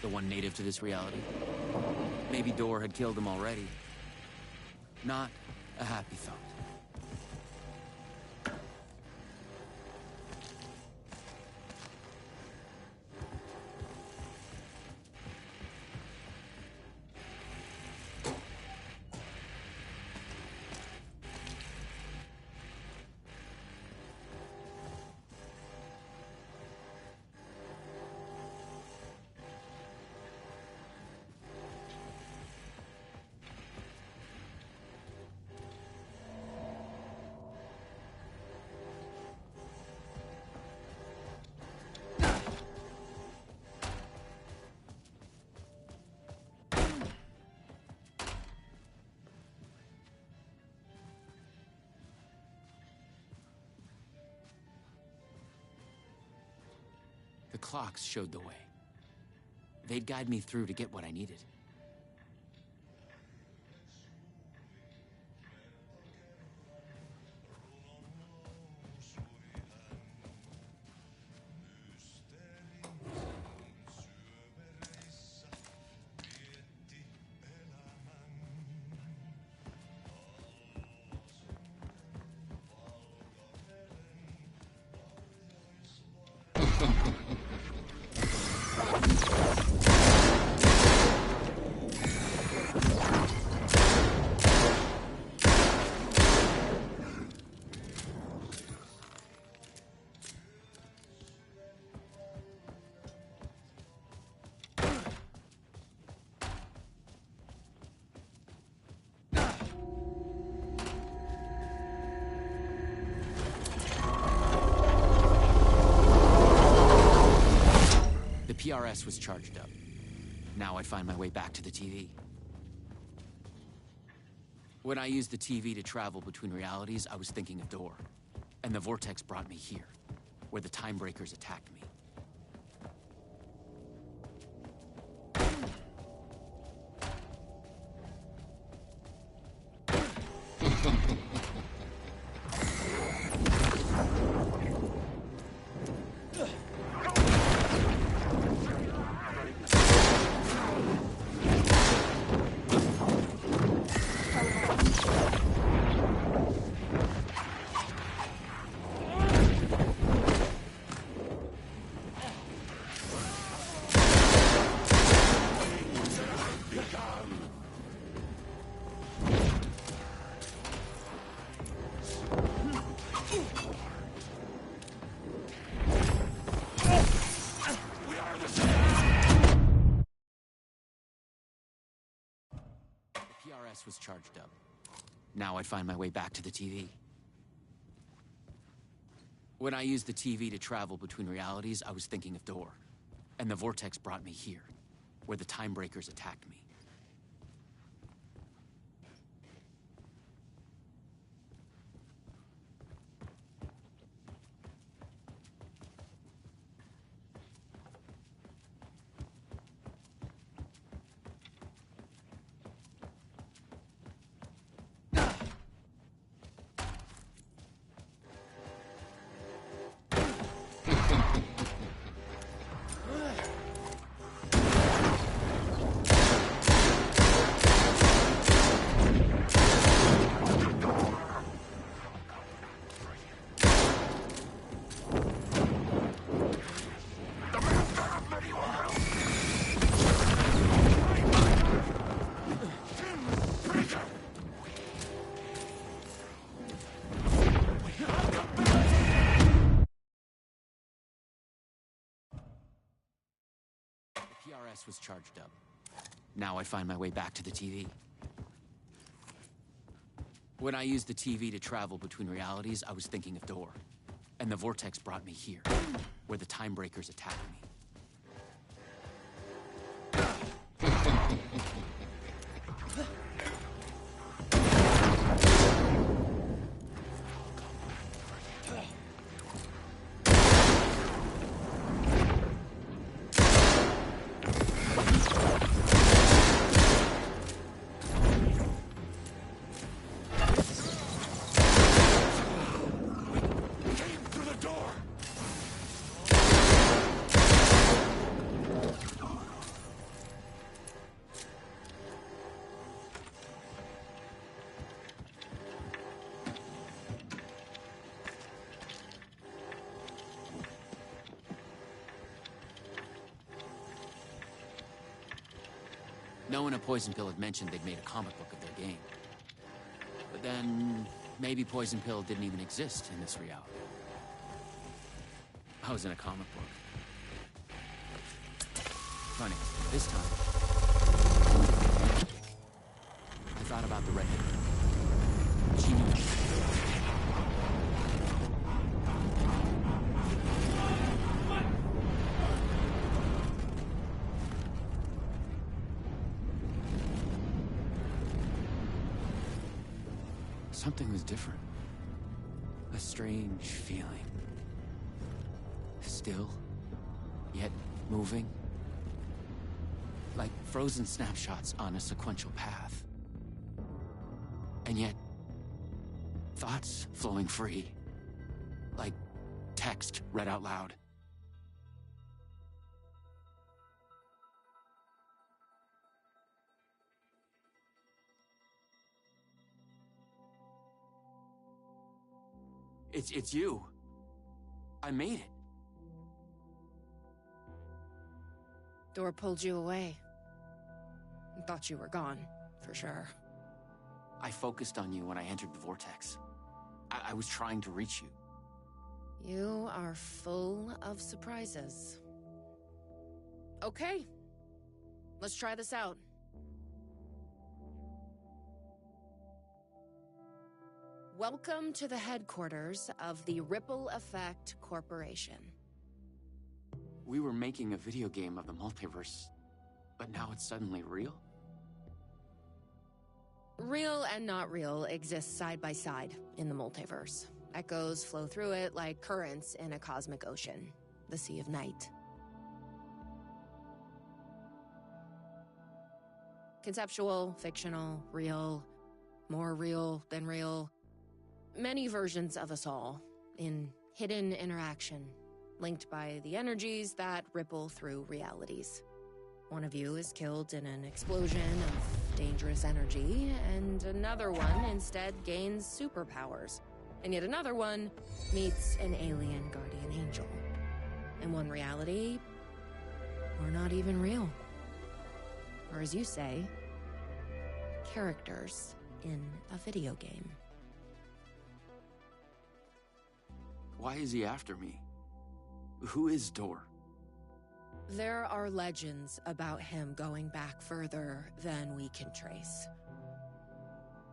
the one native to this reality. Maybe Door had killed him already. Not a happy thought. The clocks showed the way. They'd guide me through to get what I needed. PRS was charged up. Now I'd find my way back to the TV. When I used the TV to travel between realities, I was thinking of Door. And the vortex brought me here, where the Time Breakers attacked me. PRS was charged up. Now I'd find my way back to the TV. When I used the TV to travel between realities, I was thinking of Door. And the vortex brought me here, where the time breakers attacked me. PRS was charged up. Now I'd find my way back to the TV. When I used the TV to travel between realities, I was thinking of Door. And the vortex brought me here, where the time breakers attacked me. No one at Poison Pill had mentioned they'd made a comic book of their game. But then, maybe Poison Pill didn't even exist in this reality. I was in a comic book. Funny, this time, I thought about the redhead girl. She knew. Something was different. A strange feeling. Still, yet moving. Like frozen snapshots on a sequential path. And yet, thoughts flowing free. Like text read out loud. It's you. I made it. Door pulled you away. I thought you were gone, for sure. I focused on you when I entered the vortex. I was trying to reach you. You are full of surprises. Okay. Let's try this out. Welcome to the headquarters of the Ripple Effect Corporation. We were making a video game of the multiverse, but now it's suddenly real? Real and not real exist side by side in the multiverse. Echoes flow through it like currents in a cosmic ocean, the Sea of Night. Conceptual, fictional, real, more real than real. Many versions of us all, in hidden interaction, linked by the energies that ripple through realities. One of you is killed in an explosion of dangerous energy, and another one instead gains superpowers. And yet another one meets an alien guardian angel. In one reality, we're not even real. Or as you say, characters in a video game. Why is he after me? Who is Door? There are legends about him going back further than we can trace.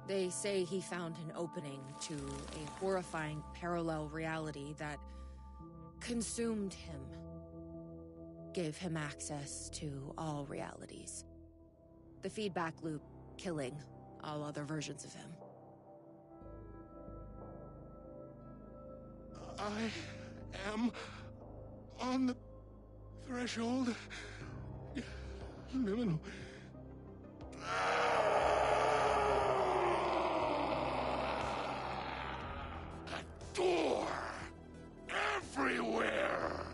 They say he found an opening to a horrifying parallel reality that consumed him, gave him access to all realities. The feedback loop killing all other versions of him. I am on the threshold. Liminal. A door everywhere.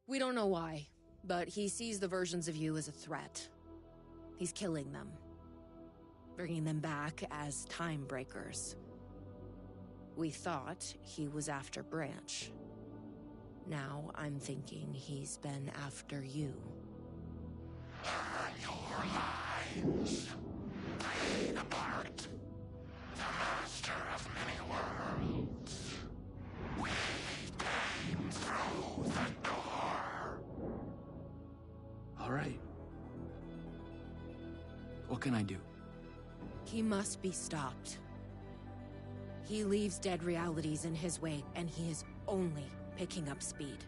We don't know why, but he sees the versions of you as a threat. He's killing them, bringing them back as time breakers. We thought he was after Branch. Now I'm thinking he's been after you. Burn your lines. Fade apart. The master of many worlds. We came through the door. All right. What can I do? He must be stopped. He leaves dead realities in his wake, and he is only picking up speed.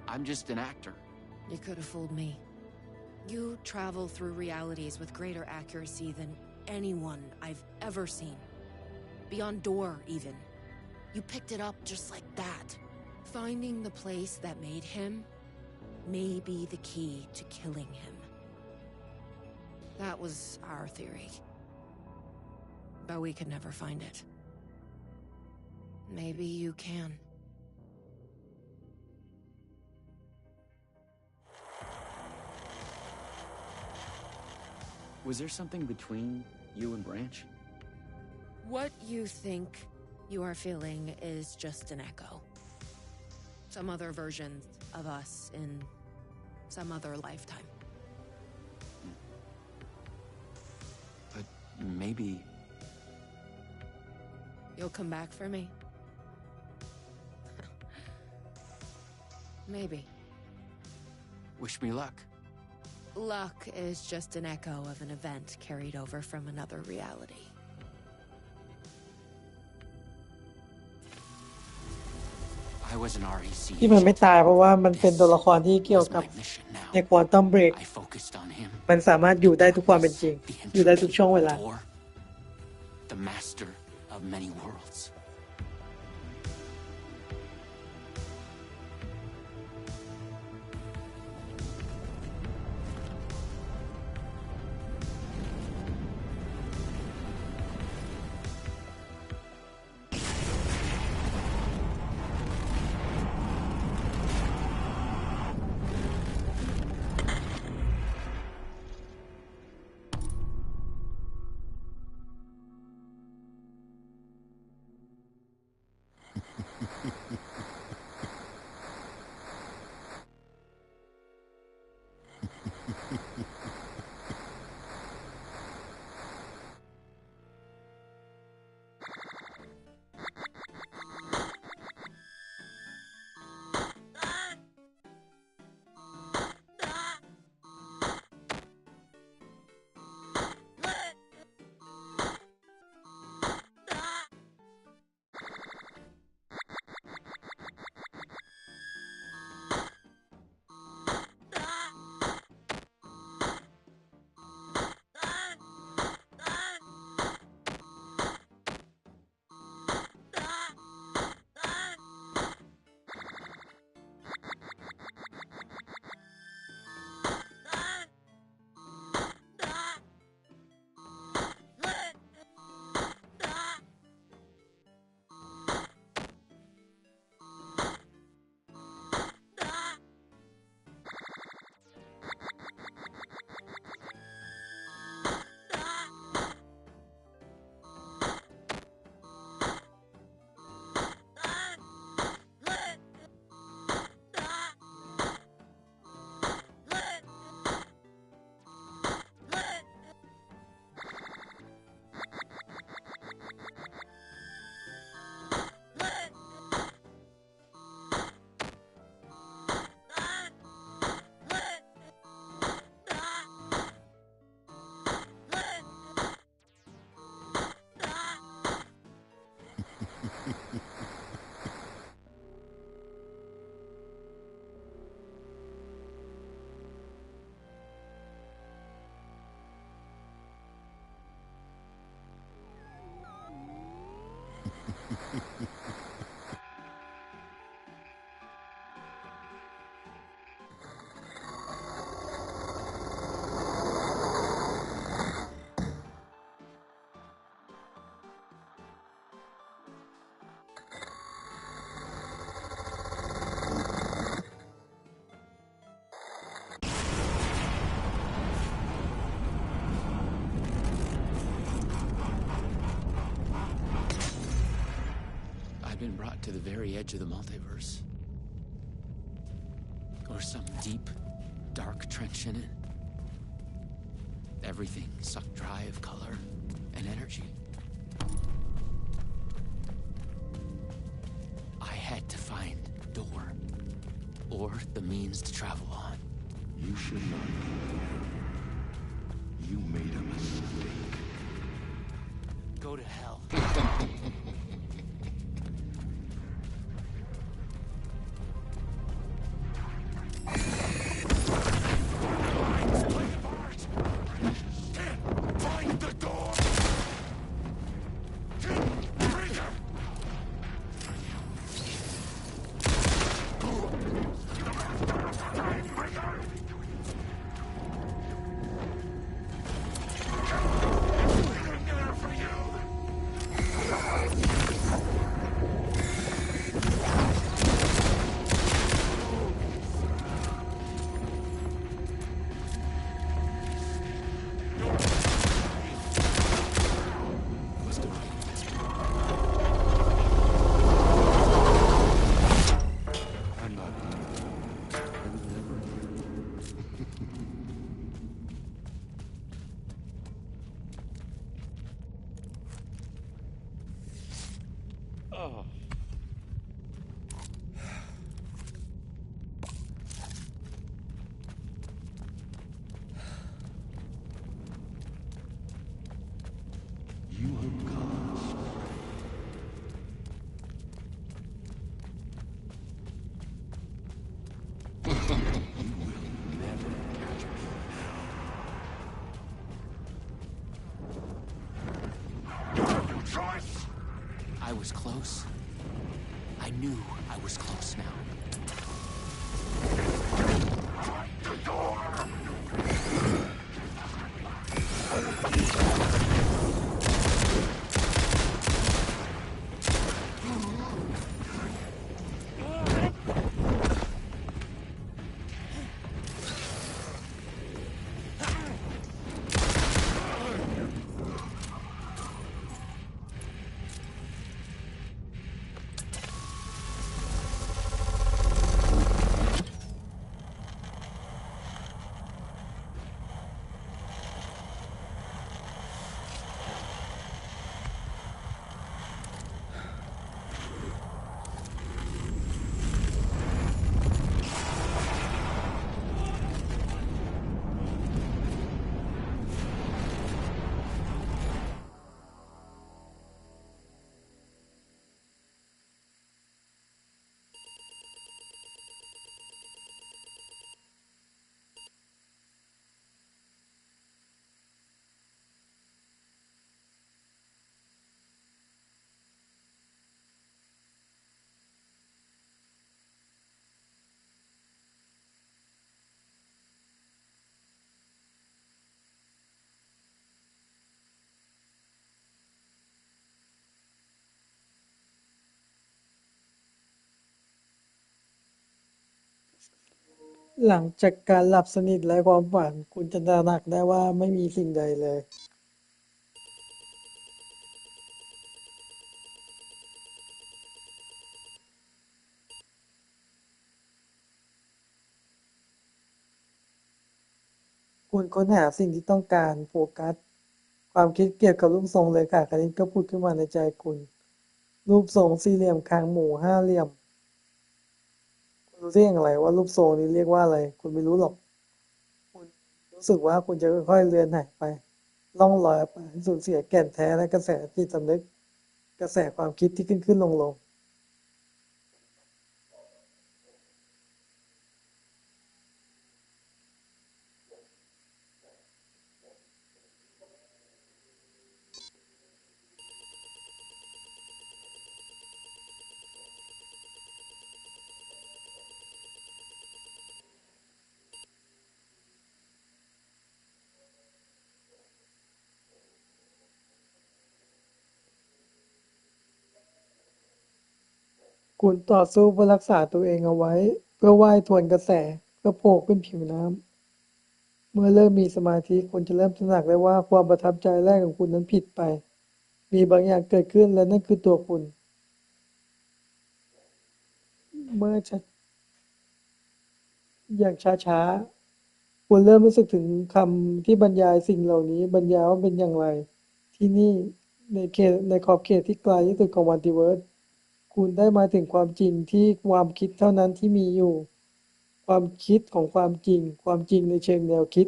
I'm just an actor. You could have fooled me. You travel through realities with greater accuracy than anyone I've ever seen. Beyond Door, even. You picked it up just like that. Finding the place that made him may be the key to killing him. That was our theory. But we could never find it. Maybe you can. Was there something between you and Branch? What you think you are feeling is just an echo. Some other version of us in some other lifetime. But maybe... You'll come back for me? Maybe. Wish me luck. Luck is just an echo of an event carried over from another reality. I was an REC. ที่มันไม่ตายเพราะว่ามันเป็นตัวละครที่เกี่ยวกับในควอนตัมเบรก I focused on him. มันสามารถอยู่ได้ทุกความเป็นจริง อยู่ได้ทุกช่วงเวลา The master of many worlds. been brought to the very edge of the multiverse. Or some deep, dark trench in it. Everything sucked dry of color and energy. I had to find a door, or the means to travel on. You should not be here. You made a mistake. Go to hell. Find the door! Oh. You have caused. You will never catch me now. You have no choice! I was close. I knew I was close now. Find the door!หลังจากการหลับสนิทไร้ความฝันคุณจะตระหนักได้ว่าไม่มีสิ่งใดเลยคุณค้นหาสิ่งที่ต้องการโฟกัสความคิดเกี่ยวกับรูปทรงเรขาคณิตก็ผุดขึ้นมาในใจคุณรูปทรงสี่เหลี่ยมคางหมูห้าเหลี่ยมคุณรู้ได้อย่างไรว่ารูปทรงนี้เรียกว่าอะไรคุณไม่รู้หรอกคุณรู้สึกว่าคุณจะค่อยๆเลือนหายไปล่องลอยไปสูญเสียแก่นแท้และกระแสจิตสำนึกกระแสความคิดที่ขึ้นๆลงๆคุณต่อสู้เพื่อรักษาตัวเองเอาไว้เพื่อว่ายทวนกระแสเพื่อโผล่ขึ้นผิวน้ำเมื่อเริ่มมีสมาธิคุณจะเริ่มตระหนักได้ว่าความประทับใจแรกของคุณนั้นผิดไปมีบางอย่างเกิดขึ้นและนั่นคือตัวคุณ เมื่ออย่างช้าๆคุณเริ่มรู้สึกถึงคำที่บรรยายสิ่งเหล่านี้บรรยายว่าเป็นอย่างไรที่นี่ในขอบเขตที่ไกลที่สุดของมัลติเวิร์สคุณได้มาถึงความจริงที่ความคิดเท่านั้นที่มีอยู่ความคิดของความจริงความจริงในเชิงแนวคิด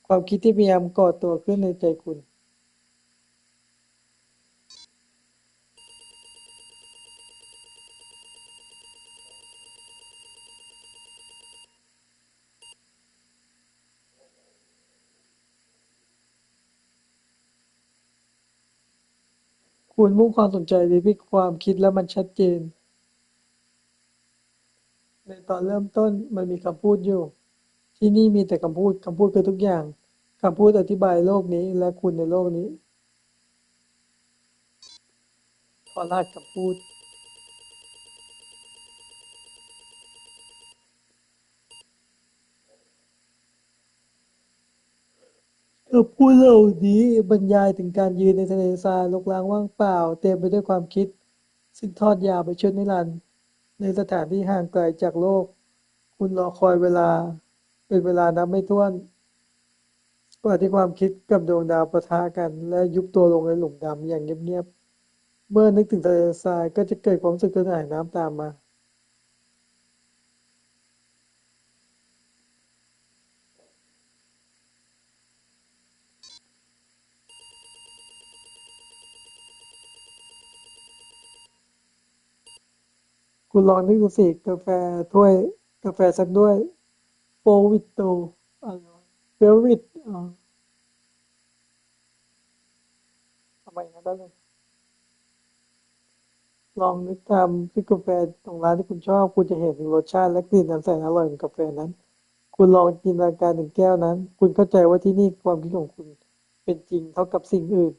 ความคิดที่พยายามก่อตัวขึ้นในใจคุณคุณมุ่งความสนใจไปที่ความคิดและมันชัดเจนในตอนเริ่มต้นมันมีคำพูดอยู่ที่นี่มีแต่คำพูดคือทุกอย่างคำพูดอธิบายโลกนี้และคุณในโลกนี้พอลากคำพูดคำพูดเหล่านี้บรรยายถึงการยืนในทะเลทรายรกร้างว่างเปล่าเต็มไปด้วยความคิดซึ่งทอดยาวไปชั่วนิรันดร์ในสถานที่ห่างไกลจากโลกคุณรอคอยเวลาเป็นเวลานับไม่ถ้วนกว่าที่ความคิดกับดวงดาวปะทะกันและยุบตัวลงในหลุมดำอย่างเงียบๆเมื่อนึกถึงทะเลทรายก็จะเกิดความรู้สึกกระหายน้ำตามมาคุณลองนึกดูสิถ้วยกาแฟสักด้วยโฟวิตโตอะไรวะเฟลวิตทำไมนะได้เลยลองนึกตามที่กาแฟตรงร้านที่คุณชอบคุณจะเห็นถึงรสชาติและกลิ่นอันแสนอร่อยของกาแฟนั้นคุณลองจินตนาการถึงแก้วนั้นคุณเข้าใจว่าที่นี่ความคิดของคุณเป็นจริงเท่ากับสิ่งอื่น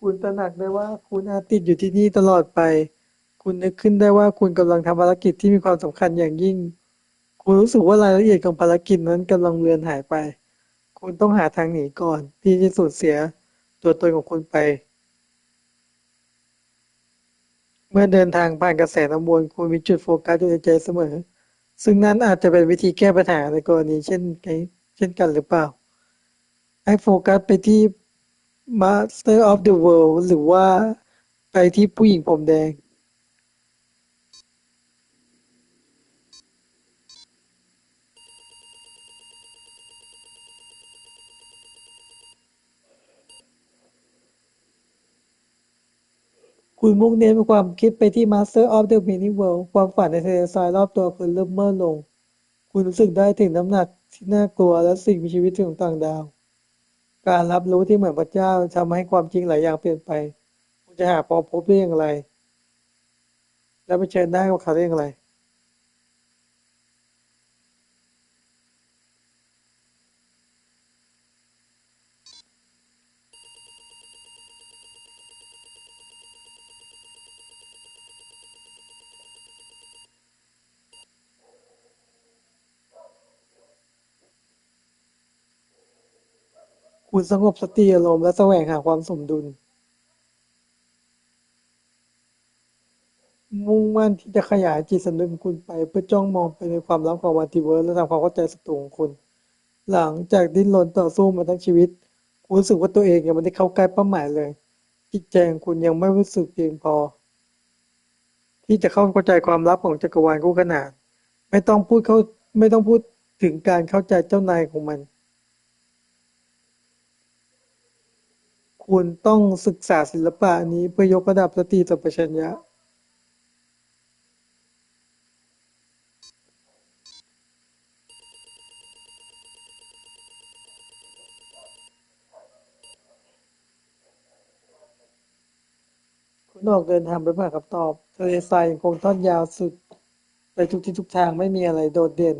คุณตระหนักได้ว่าคุณอาจติดอยู่ที่นี่ตลอดไป คุณนึกขึ้นได้ว่าคุณกำลังทำภารกิจที่มีความสำคัญอย่างยิ่ง คุณรู้สึกว่ารายละเอียดของภารกิจนั้นกำลังเลือนหายไป คุณต้องหาทางหนีก่อนที่จะสูญเสียตัวตนของคุณไป เมื่อเดินทางผ่านกระแสน้ำวนคุณมีจุดโฟกัสอยู่ในใจเสมอ ซึ่งนั่นอาจจะเป็นวิธีแก้ปัญหาในกรณีเช่นกันหรือเปล่า ให้โฟกัสไปที่ Master of the World หรือว่าไปที่ผู้หญิงผมแดง คุณมุ่งเน้นความคิดไปที่ Master of the Mini World ความฝันในทะเลทรายรอบตัวคุณเริ่มเมื่อลง คุณรู้สึกได้ถึงน้ำหนักที่น่ากลัวและสิ่งมีชีวิตของต่างดาว การรับรู้ที่เหมือนพระเจ้าทำให้ความจริงหลายอย่างเปลี่ยนไปคุณจะหาพบได้อย่างไรและเผชิญหน้ากับเขาได้อย่างไรคุณสงบสติอารมณ์และแสวงหาความสมดุลมุ่งมั่นที่จะขยายจิตสำนึกของคุณไปเพื่อจ้องมองไปในความลับของมัลติเวิร์สและทำความเข้าใจศัตรูของคุณหลังจากดิ้นรนต่อสู้มาทั้งชีวิตคุณรู้สึกว่าตัวเองยังไม่ได้เข้าใกล้เป้าหมายเลยจิตใจของคุณยังไม่รู้สึกเพียงพอที่จะเข้าใจความลับของจักรวาลคู่ขนานไม่ต้องพูดเข้าไม่ต้องพูดถึงการเข้าใจเจ้านายของมัน คุณต้องศึกษาศิลปะนี้เพื่อยกระดับสติสัมปชัญญะคุณออกเดินทางไปเพื่อหาคำตอบทะเลทรายยังคงทอดยาวสุดไปทุกทิศทุกทางไม่มีอะไรโดดเด่น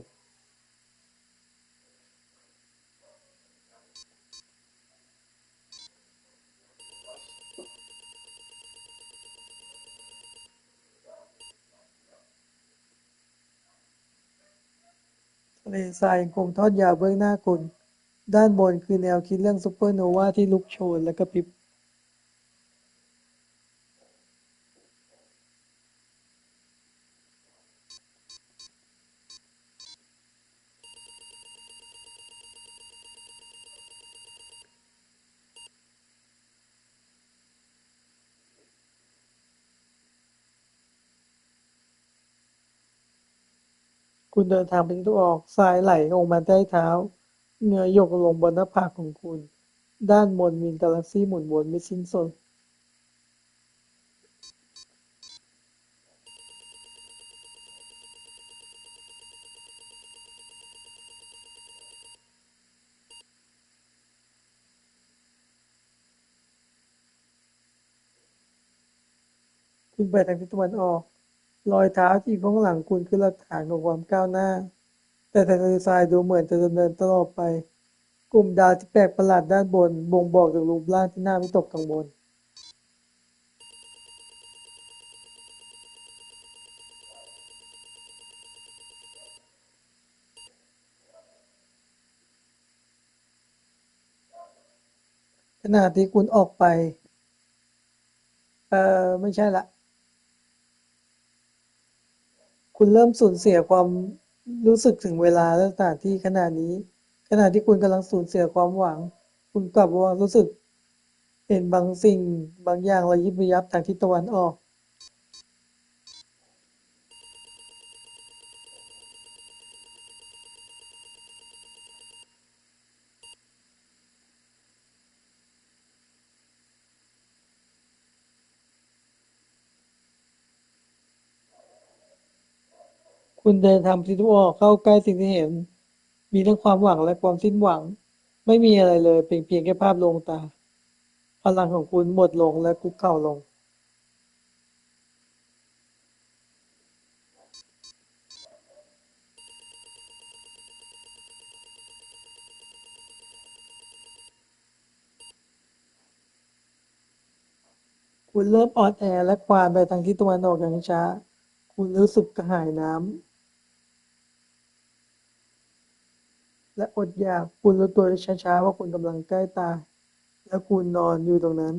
ทะเลทรายยังคงทอดยาวเบื้องหน้าคุณด้านบนคือแนวคิดเรื่องซูเปอร์โนวาที่ลุกโชนและกระพริบคุณเดินทางไปทิศตะวันออกทรายไหลลงมาใต้เท้าเหงื่อหยดลงบนหน้าผากของคุณด้านบนมีกาแล็กซี่หมุนวนไม่สิ้นสุดคุณไปทางทิศตะวันออกรอยเท้าที่อยู่ข้างหลังคุณคือหลักฐานของความก้าวหน้าแต่ทะเลทรายดูเหมือนจะดำเนินตลอดไปกลุ่มดาวที่แปลกประหลาดด้านบนบ่งบอกถึงรูปร่างที่น่าวิตกกังวลขณะที่คุณออกไปไม่ใช่ละคุณเริ่มสูญเสียความรู้สึกถึงเวลาและสถานที่ขณะนี้ขณะที่คุณกำลังสูญเสียความหวังคุณกลับว่ารู้สึกเห็นบางสิ่งบางอย่างระยิบระยับทางทิศตะวันออกคุณเดินทางไปทิศตะวันออกเข้าใกล้สิ่งที่เห็นมีทั้งความหวังและความสิ้นหวังไม่มีอะไรเลยเป็นเพียงแค่ภาพลวงตาพลังของคุณหมดลงและคุกเข่าลงคุณเริ่มอ่อนแอและคลานไปทางทิศตะวันออกอย่างช้าคุณรู้สึกกระหายน้ำ และอดอยากคุณรู้ตัวได้ช้าๆว่าคุณกำลังใกล้ตายแล้วคุณนอนอยู่ตรงนั้น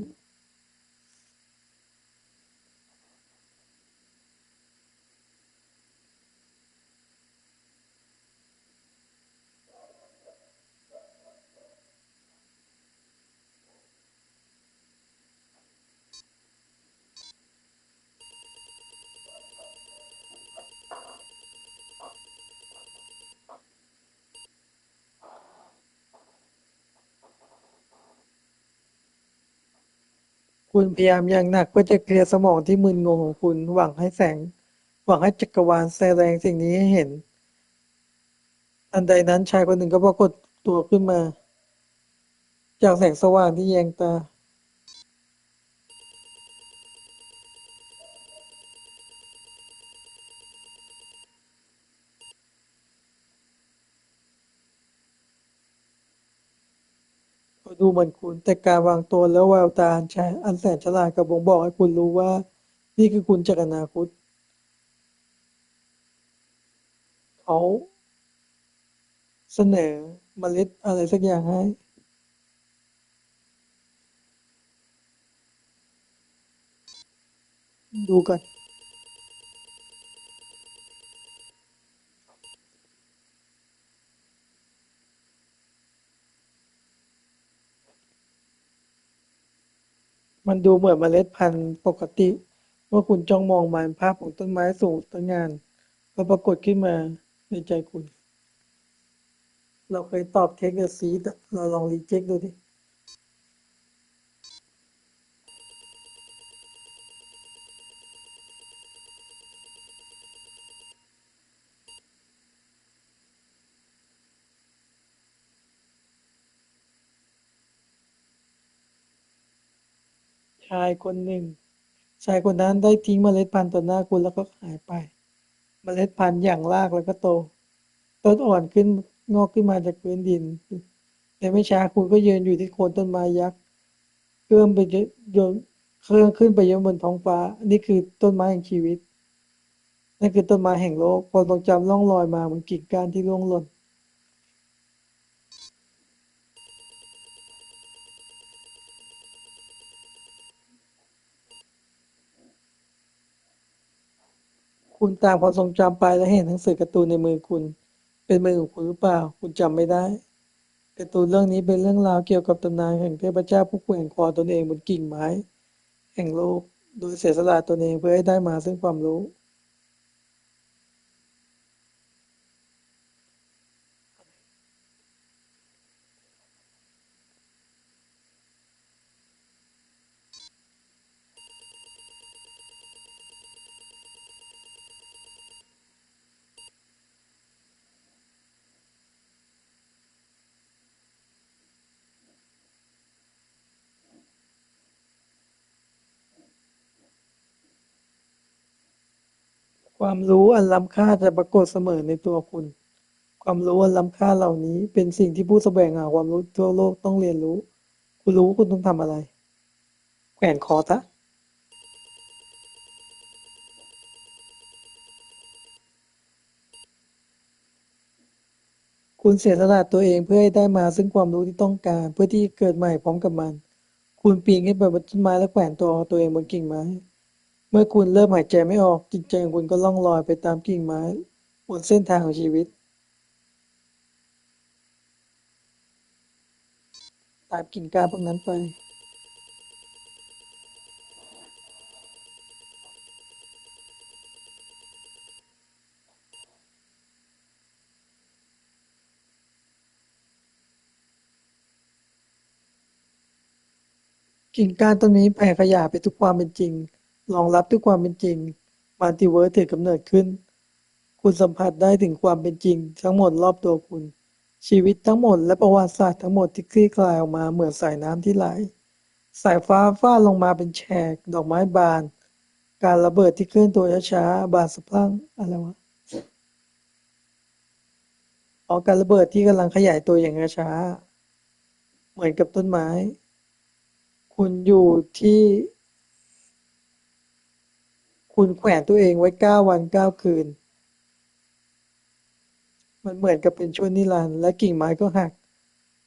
คุณพยายามอย่างหนักเพื่อจะเคลียร์สมองที่มึนงงของคุณหวังให้จักรวาลแสดงสิ่งนี้ให้เห็นทันใดนั้นชายคนหนึ่งก็ปรากฏตัวขึ้นมาจากแสงสว่างที่แยงตาเขาดูเหมือนคุณแต่การวางตัวและแววตาอันแสนฉลาดกับบ่งบอกให้คุณรู้ว่านี่คือคุณจากอนาคตเขาเสนอเมล็ดอะไรสักอย่างให้ดูกัน มันดูเหมือนเมล็ดพันธุ์ปกติเมื่อคุณจ้องมองมันภาพของต้นไม้สูงตระหง่านก็ปรากฏขึ้นมาในใจคุณเราเคยตอบเทคเดอะซีดเราลองรีเจ็คดูดิชายคนหนึ่งชายคนนั้นได้ทิ้งเมล็ดพันธุ์ต่อหน้าคุณแล้วก็หายไปเมล็ดพันธุ์อย่างรากแล้วก็โตต้นอ่อนขึ้นงอกขึ้นมาจากพื้นดินแต่ไม่ช้าคุณก็ยืนอยู่ที่โคนต้นไม้ยักษ์เคลื่อนไปโยนเคลื่อนขึ้นไปยังบนท้องฟ้านี่คือต้นไม้แห่งชีวิต นั่นคือต้นไม้แห่งโลกความทรงจำล่องลอยมาเหมือนกิ่งก้านที่ร่วงหล่น คุณตามความทรงจำไปและเห็นหนังสือการ์ตูนในมือคุณเป็นมือของคุณหรือเปล่าคุณจำไม่ได้การ์ตูนเรื่องนี้เป็นเรื่องราวเกี่ยวกับตำนานแห่งเทพเจ้าผู้แขวนคอตนเองบนกิ่งไม้แห่งโลกโดยเสียสละตนเองเพื่อให้ได้มาซึ่งความรู้ความรู้อันล้ำค่าจะปรากฏเสมอในตัวคุณความรู้อันล้ำค่าเหล่านี้เป็นสิ่งที่ผู้แสวงหาความรู้ทั่วโลกต้องเรียนรู้คุณรู้คุณต้องทำอะไรแขวนคอซะคุณเสียสละตัวเองเพื่อให้ได้มาซึ่งความรู้ที่ต้องการเพื่อที่เกิดใหม่พร้อมกับมันคุณปีนขึ้นไปบนต้นไม้และแขวนตัวเองบนกิ่งไม้เมื่อคุณเริ่มหายใจไม่ออกจิตใจของคุณก็ล่องลอยไปตามกิ่งไม้บนเส้นทางของชีวิตตามกิ่งก้านพวกนั้นไปกิ่งก้านต้นนี้แผ่ขยายไปทุกความเป็นจริงรองรับทุกความเป็นจริงมัลติเวิร์สถือกำเนิดขึ้นคุณสัมผัสได้ถึงความเป็นจริงทั้งหมดรอบตัวคุณชีวิตทั้งหมดและประวัติศาสตร์ทั้งหมดที่คลี่คลายออกมาเหมือนสายน้ำที่ไหลสายฟ้าฟาดลงมาเป็นแฉกดอกไม้บานการระเบิดที่เคลื่อนตัวช้าๆบานสะพรั่งอะไรวะการระเบิดที่กำลังขยายตัวอย่างช้าๆเหมือนกับต้นไม้คุณอยู่ที่คุณแขวนตัวเองไว้9 วัน 9 คืนมันเหมือนกับเป็นช่วงนิรันดร์และกิ่งไม้ก็หัก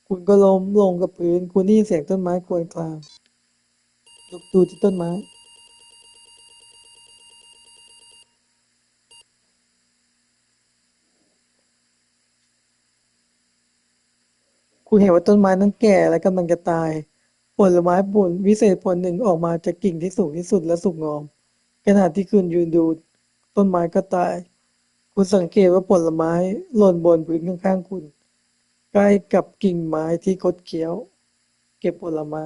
คุณก็ล้มลงกับพื้นคุณได้ยินเสียงต้นไม้ครวญครางยกดูที่ต้นไม้คุณเห็นว่าต้นไม้นั้นแก่และกำลังจะตายผลไม้ผลวิเศษผลหนึ่งออกมาจากกิ่งที่สูงที่สุดและสุกงอมขณะที่คุณยืนดูต้นไม้ก็ตายคุณสังเกตว่าผลไม้หล่นบนพื้นข้างๆคุณใกล้กับกิ่งไม้ที่คดเคี้ยวเก็บผลไม้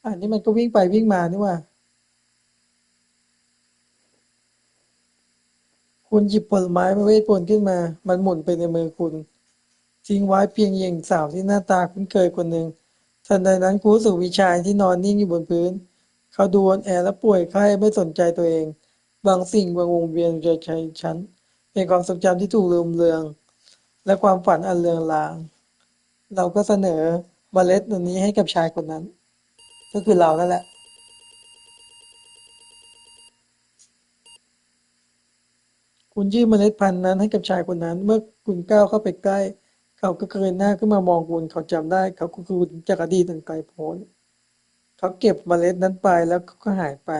อันนี้มันก็วิ่งไปวิ่งมานี่ว่าคุณหยิบผลไม้ประเภทผลขึ้นมามันหมุนไปในมือคุณทิ้งไว้เพียงหญิงสาวที่หน้าตาคุ้นเคยคนหนึ่งทันใดนั้นคุณรู้สึกวิชายที่นอนนิ่งอยู่บนพื้นเขาดูอ่อนแอและป่วยไข้ไม่สนใจตัวเองบางสิ่งบางวงเวียนใจฉันเป็นความทรงจำที่ถูกลืมเลือนและความฝันอันเลือนลางเราก็เสนอเมล็ดตัวนี้ให้กับชายคนนั้นก็คือเรานั่นแหละคุณยื่นเมล็ดพันธุ์นั้นให้กับชายคนนั้นเมื่อคุณก้าวเข้าไปใกล้เขาก็เงยหน้าขึ้นมามองคุณเขาจำได้เขาคือคุณจากอดีตอันไกลโพ้นเขาเก็บเมล็ดนั้นไปแล้วก็หายไป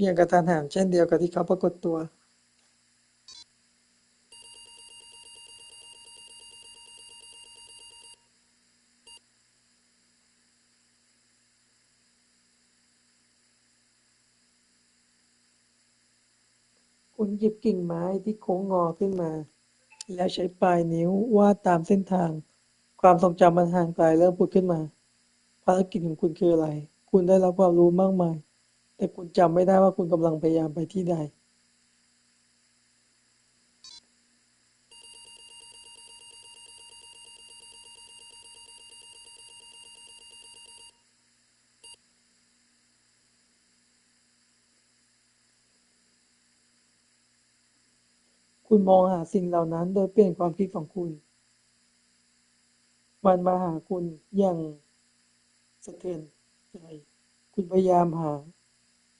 อย่างกระทันหันเช่นเดียวกับที่เขาปรากฏตัวคุณหยิบกิ่งไม้ที่โค้งงอขึ้นมาแล้วใช้ปลายนิ้ววาดตามเส้นทางความทรงจำมันห่างไกลเริ่มผุดขึ้นมาภารกิจของคุณคืออะไรคุณได้รับความรู้มากมายแต่คุณจำไม่ได้ว่าคุณกำลังพยายามไปที่ใดคุณมองหาสิ่งเหล่านั้นโดยเปลี่ยนความคิดของคุณมันมาหาคุณอย่างสะเทือนใจคุณพยายามหา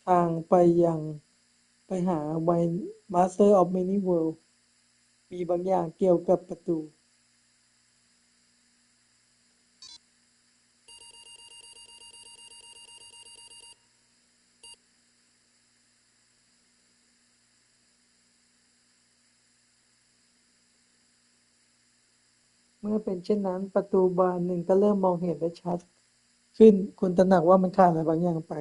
ทางไปยังไปหา My Master of Many Worlds มีบางอย่างเกี่ยวกับประตูเมื่อเป็นเช่นนั้นประตูบานหนึ่งก็เริ่มมองเห็นได้ชัดขึ้นคุณตระหนักว่ามันขาดอะไรบางอย่างไป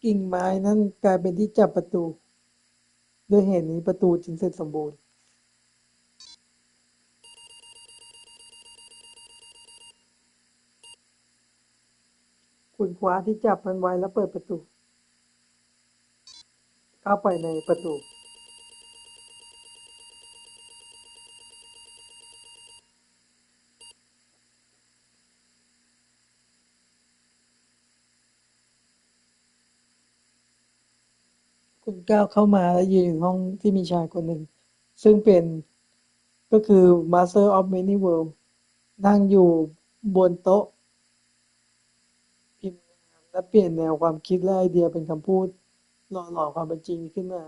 กิ่งไม้นั้นกลายเป็นที่จับประตูด้วยเหตุนี้ประตูจึงเสร็จสมบูรณ์คุณคว้าที่จับมันไว้แล้วเปิดประตูเข้าไปในประตูคุณก้าวเข้ามาและยืนอยู่ห้องที่มีชายคนหนึ่งซึ่งเป็นก็คือ Master of Many Worlds นั่งอยู่บนโต๊ะพิมพ์งานและเปลี่ยนแนวความคิดและไอเดียเป็นคำพูดหล่อหลอมความเป็นจริงขึ้นมา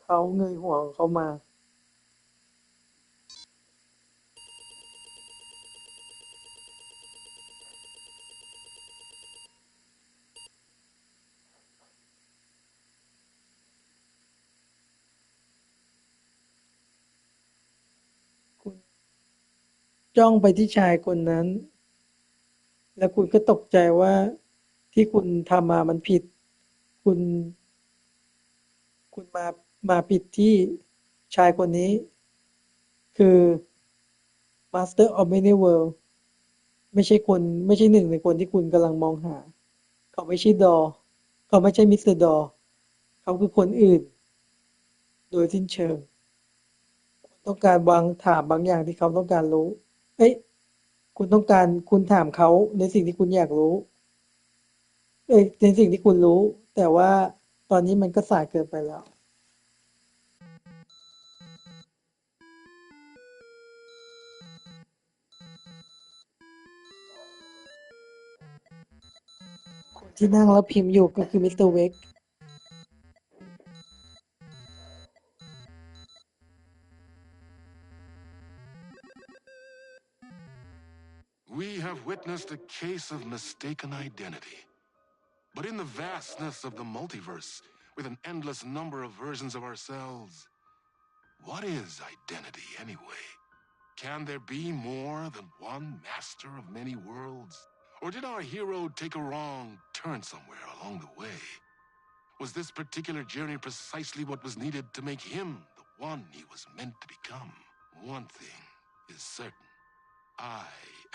เขาเงยหัวของเขามาคุณจ้องไปที่ชายคนนั้นแล้วคุณก็ตกใจว่าที่คุณทำมามันผิดคุณคุณมาผิดที่ชายคนนี้คือ Master of Many Worlds ไม่ใช่หนึ่งในคนที่คุณกำลังมองหาเขาไม่ใช่ดอเขาไม่ใช่มิสเตอร์ดอเขาคือคนอื่นโดยสิ้นเชิงคุณต้องการถามบางอย่างที่เขาต้องการรู้เอ้ยคุณถามเขาในสิ่งที่คุณอยากรู้ในสิ่งที่คุณรู้แต่ว่าตอนนี้มันก็สายเกินไปแล้วคนที่นั่งแล้วพิมพ์อยู่ก็คือมิสเตอร์เวก We have witnessed a case of mistaken identity. But in the vastness of the multiverse, with an endless number of versions of ourselves, what is identity anyway? Can there be more than one master of many worlds? Or did our hero take a wrong turn somewhere along the way? Was this particular journey precisely what was needed to make him the one he was meant to become? One thing is certain. I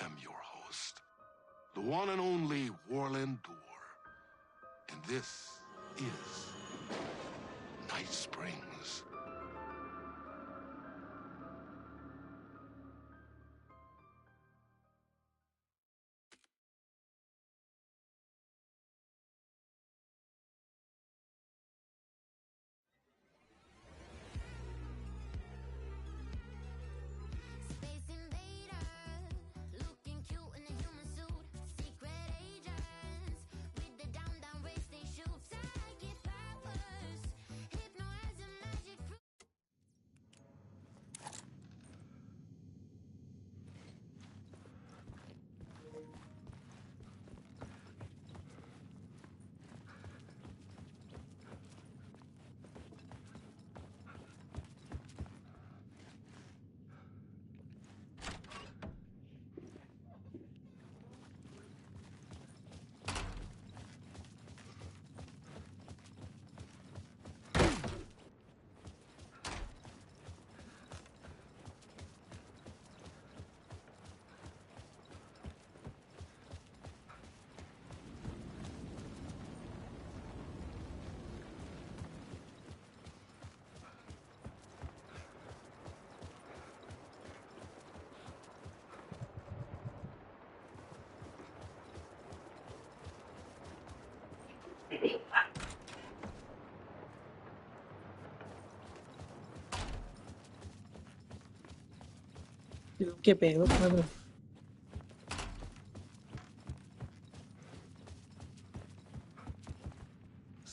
am your host, the one and only Warland Door. And this is Night Springs. เดี๋ยวเก็บเองลูกไม่เป็นไร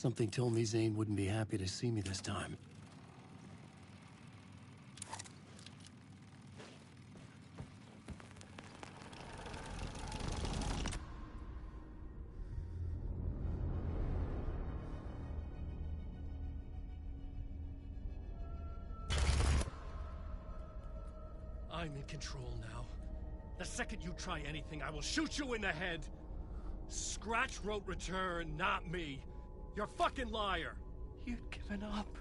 Something told me Zane wouldn't be happy to see me this time. I'm in control now. The second you try anything, I will shoot you in the head. Scratch wrote return, not me. You're a fucking liar. You'd given up.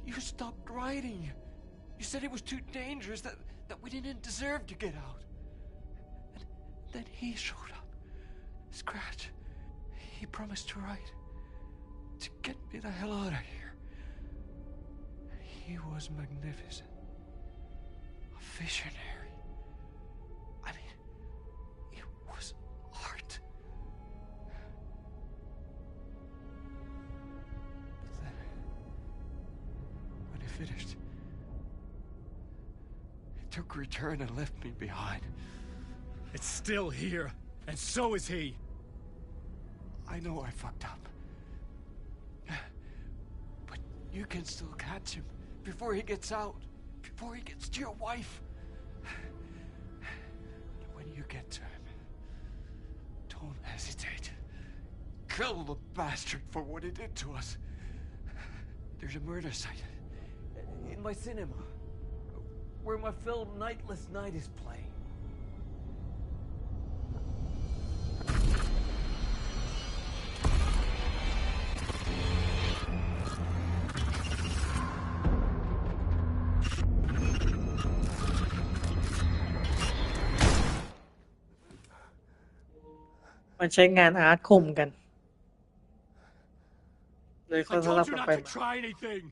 You stopped writing. You said it was too dangerous, that we didn't deserve to get out. And then he showed up. Scratch. He promised to write. To get me the hell out of here. He was magnificent. A visionary. I mean, it was art. But then, when he finished, he took return and left me behind. It's still here, and so is he. I know I fucked up. But you can still catch him before he gets out. Before he gets to your wife. When you get to him, don't hesitate. Kill the bastard for what he did to us. There's a murder site in my cinema where my film Nightless Night is playing.มันใช้งานอาร์ตข่มกันเลย I เขาสลับ told you กัน not ไป to มา try anything.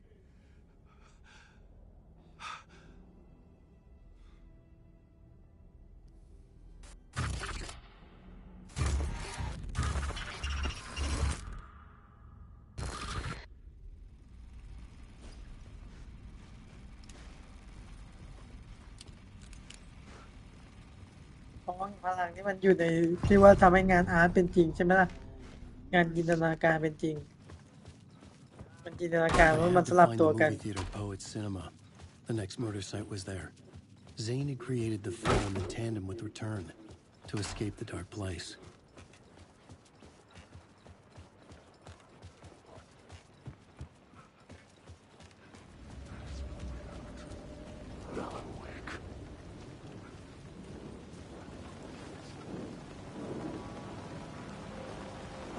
เพราะว่าพลังที่มันอยู่ในที่ว่าทำให้งานอาร์ตเป็นจริงใช่ไหมล่ะงานจินตนาการเป็นจริงมันจินตนาการ I ว่า had มัน to สลับ find ตัว the กัน movie theater Poets Cinema. The next murder site was there. Zane had created the film in tandem with Return to escape the dark place.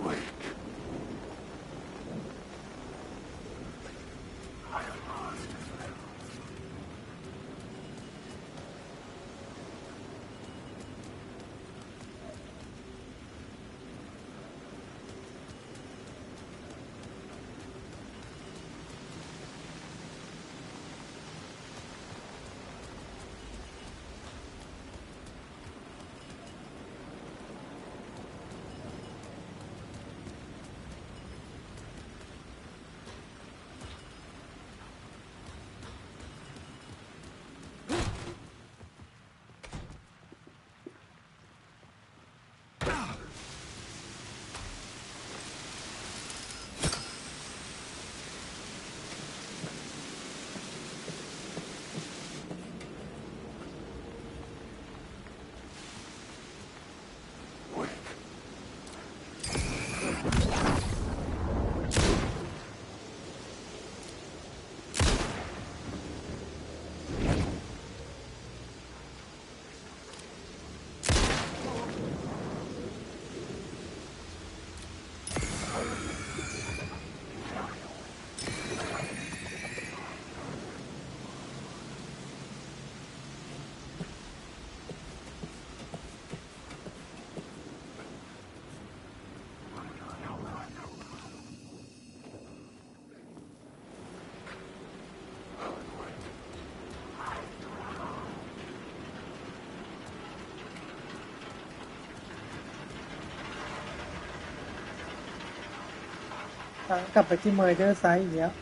Wake. กลับไปที่ Murder Site อีกแล้ว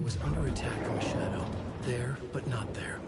was under attack from a shadow. There, but not there.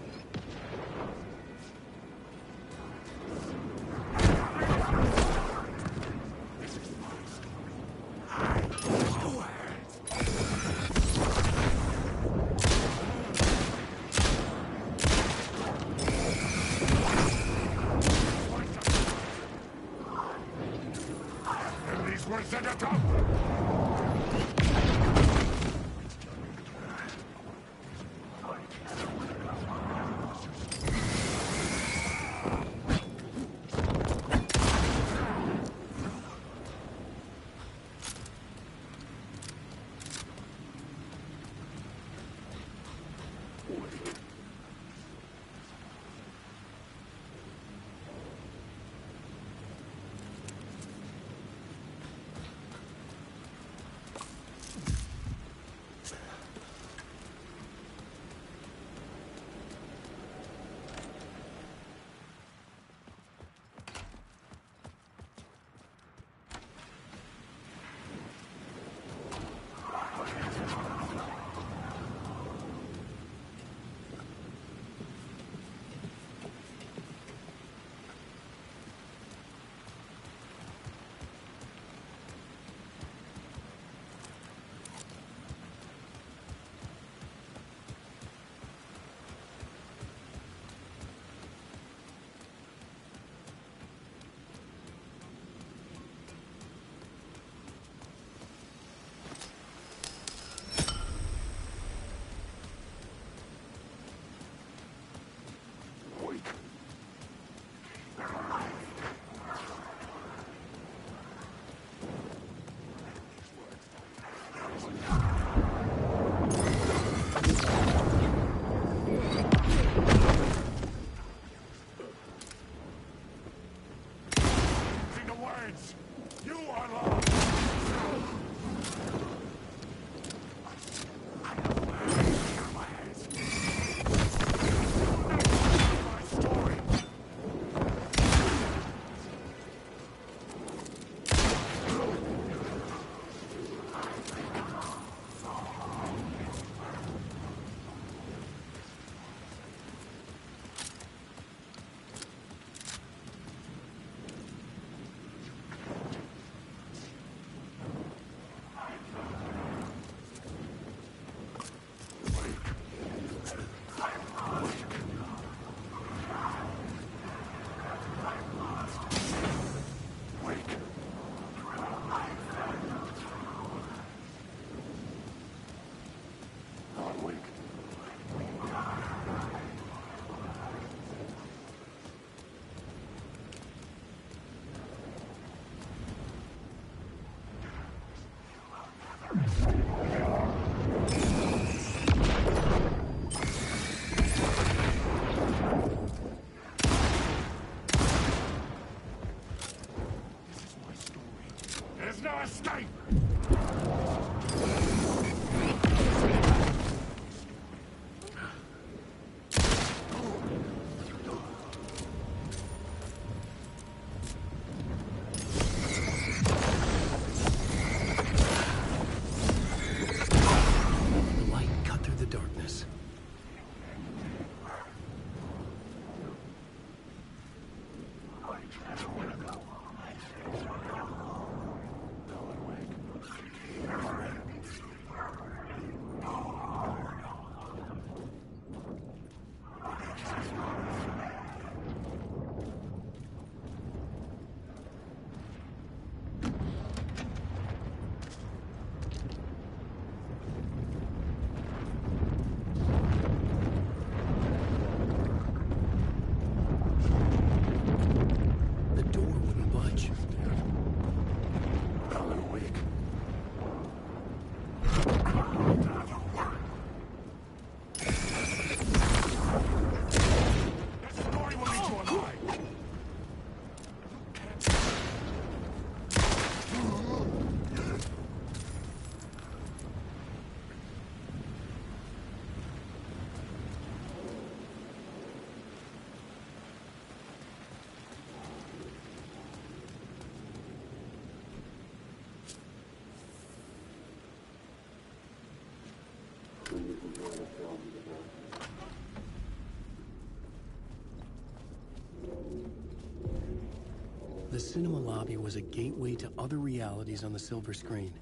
The cinema lobby was a gateway to other realities on the silver screen.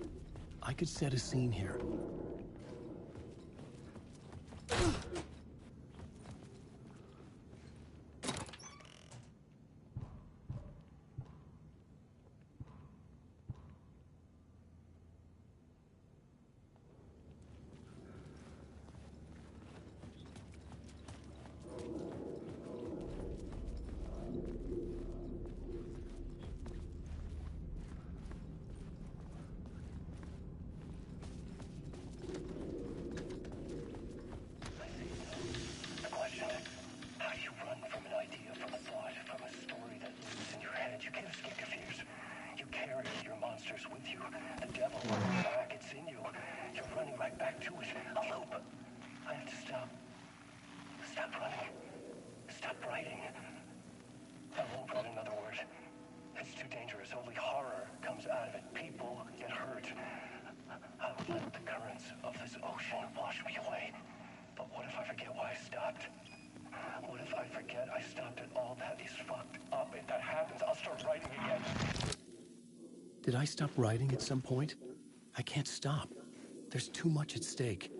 I could set a scene here. Did I stop writing at some point? I can't stop. There's too much at stake.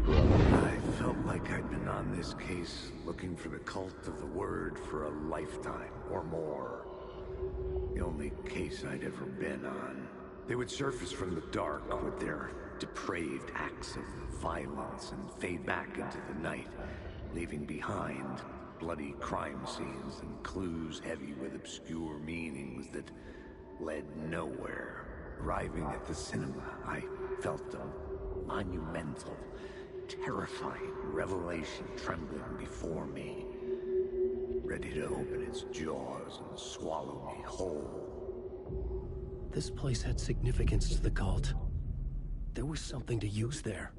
I felt like I'd been on this case looking for the cult of the word for a lifetime or more. The only case I'd ever been on. They would surface from the dark with their depraved acts of violence and fade back into the night, leaving behind bloody crime scenes and clues heavy with obscure meanings that led nowhere. Arriving at the cinema, I felt a monumental, terrifying revelation trembling before me, ready to open its jaws and swallow me whole. This place had significance to the cult. There was something to use there.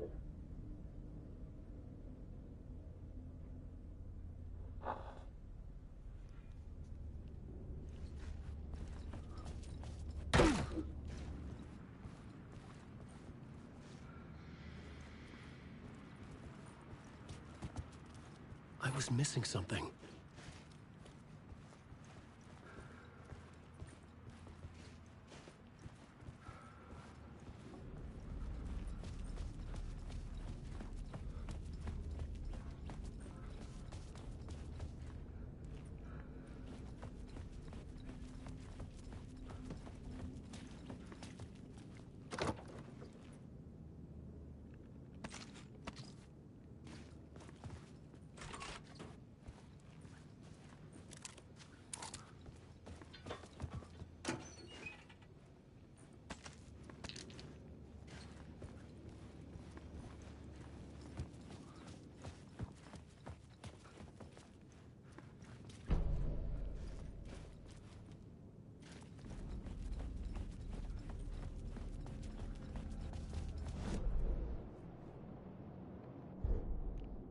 I was missing something.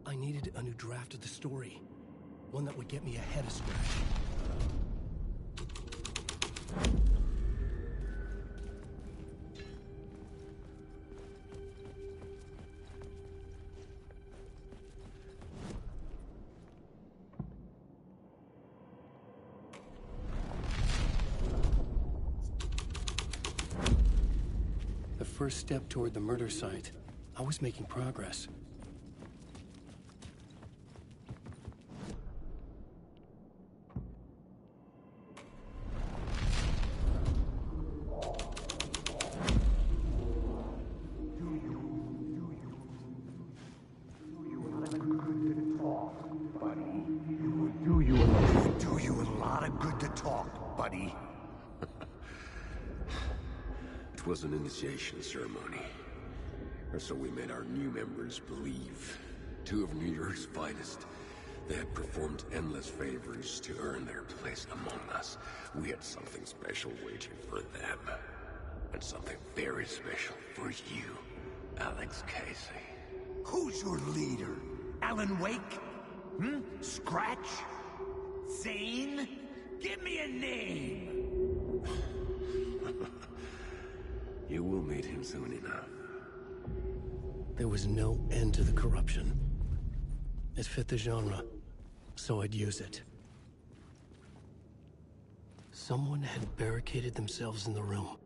I needed a new draft of the story. One that would get me ahead of Scratch. The first step toward the murder site. I was making progress. Do you a lot of good to talk, buddy. It was an initiation ceremony. Or so we made our new members believe. Two of New York's finest. They had performed endless favors to earn their place among us. We had something special waiting for them. And something very special for you, Alex Casey. Who's your leader? Alan Wake? Scratch? Zane? Give me a name! You will meet him soon enough. There was no end to the corruption. It fit the genre, so I'd use it. Someone had barricaded themselves in the room.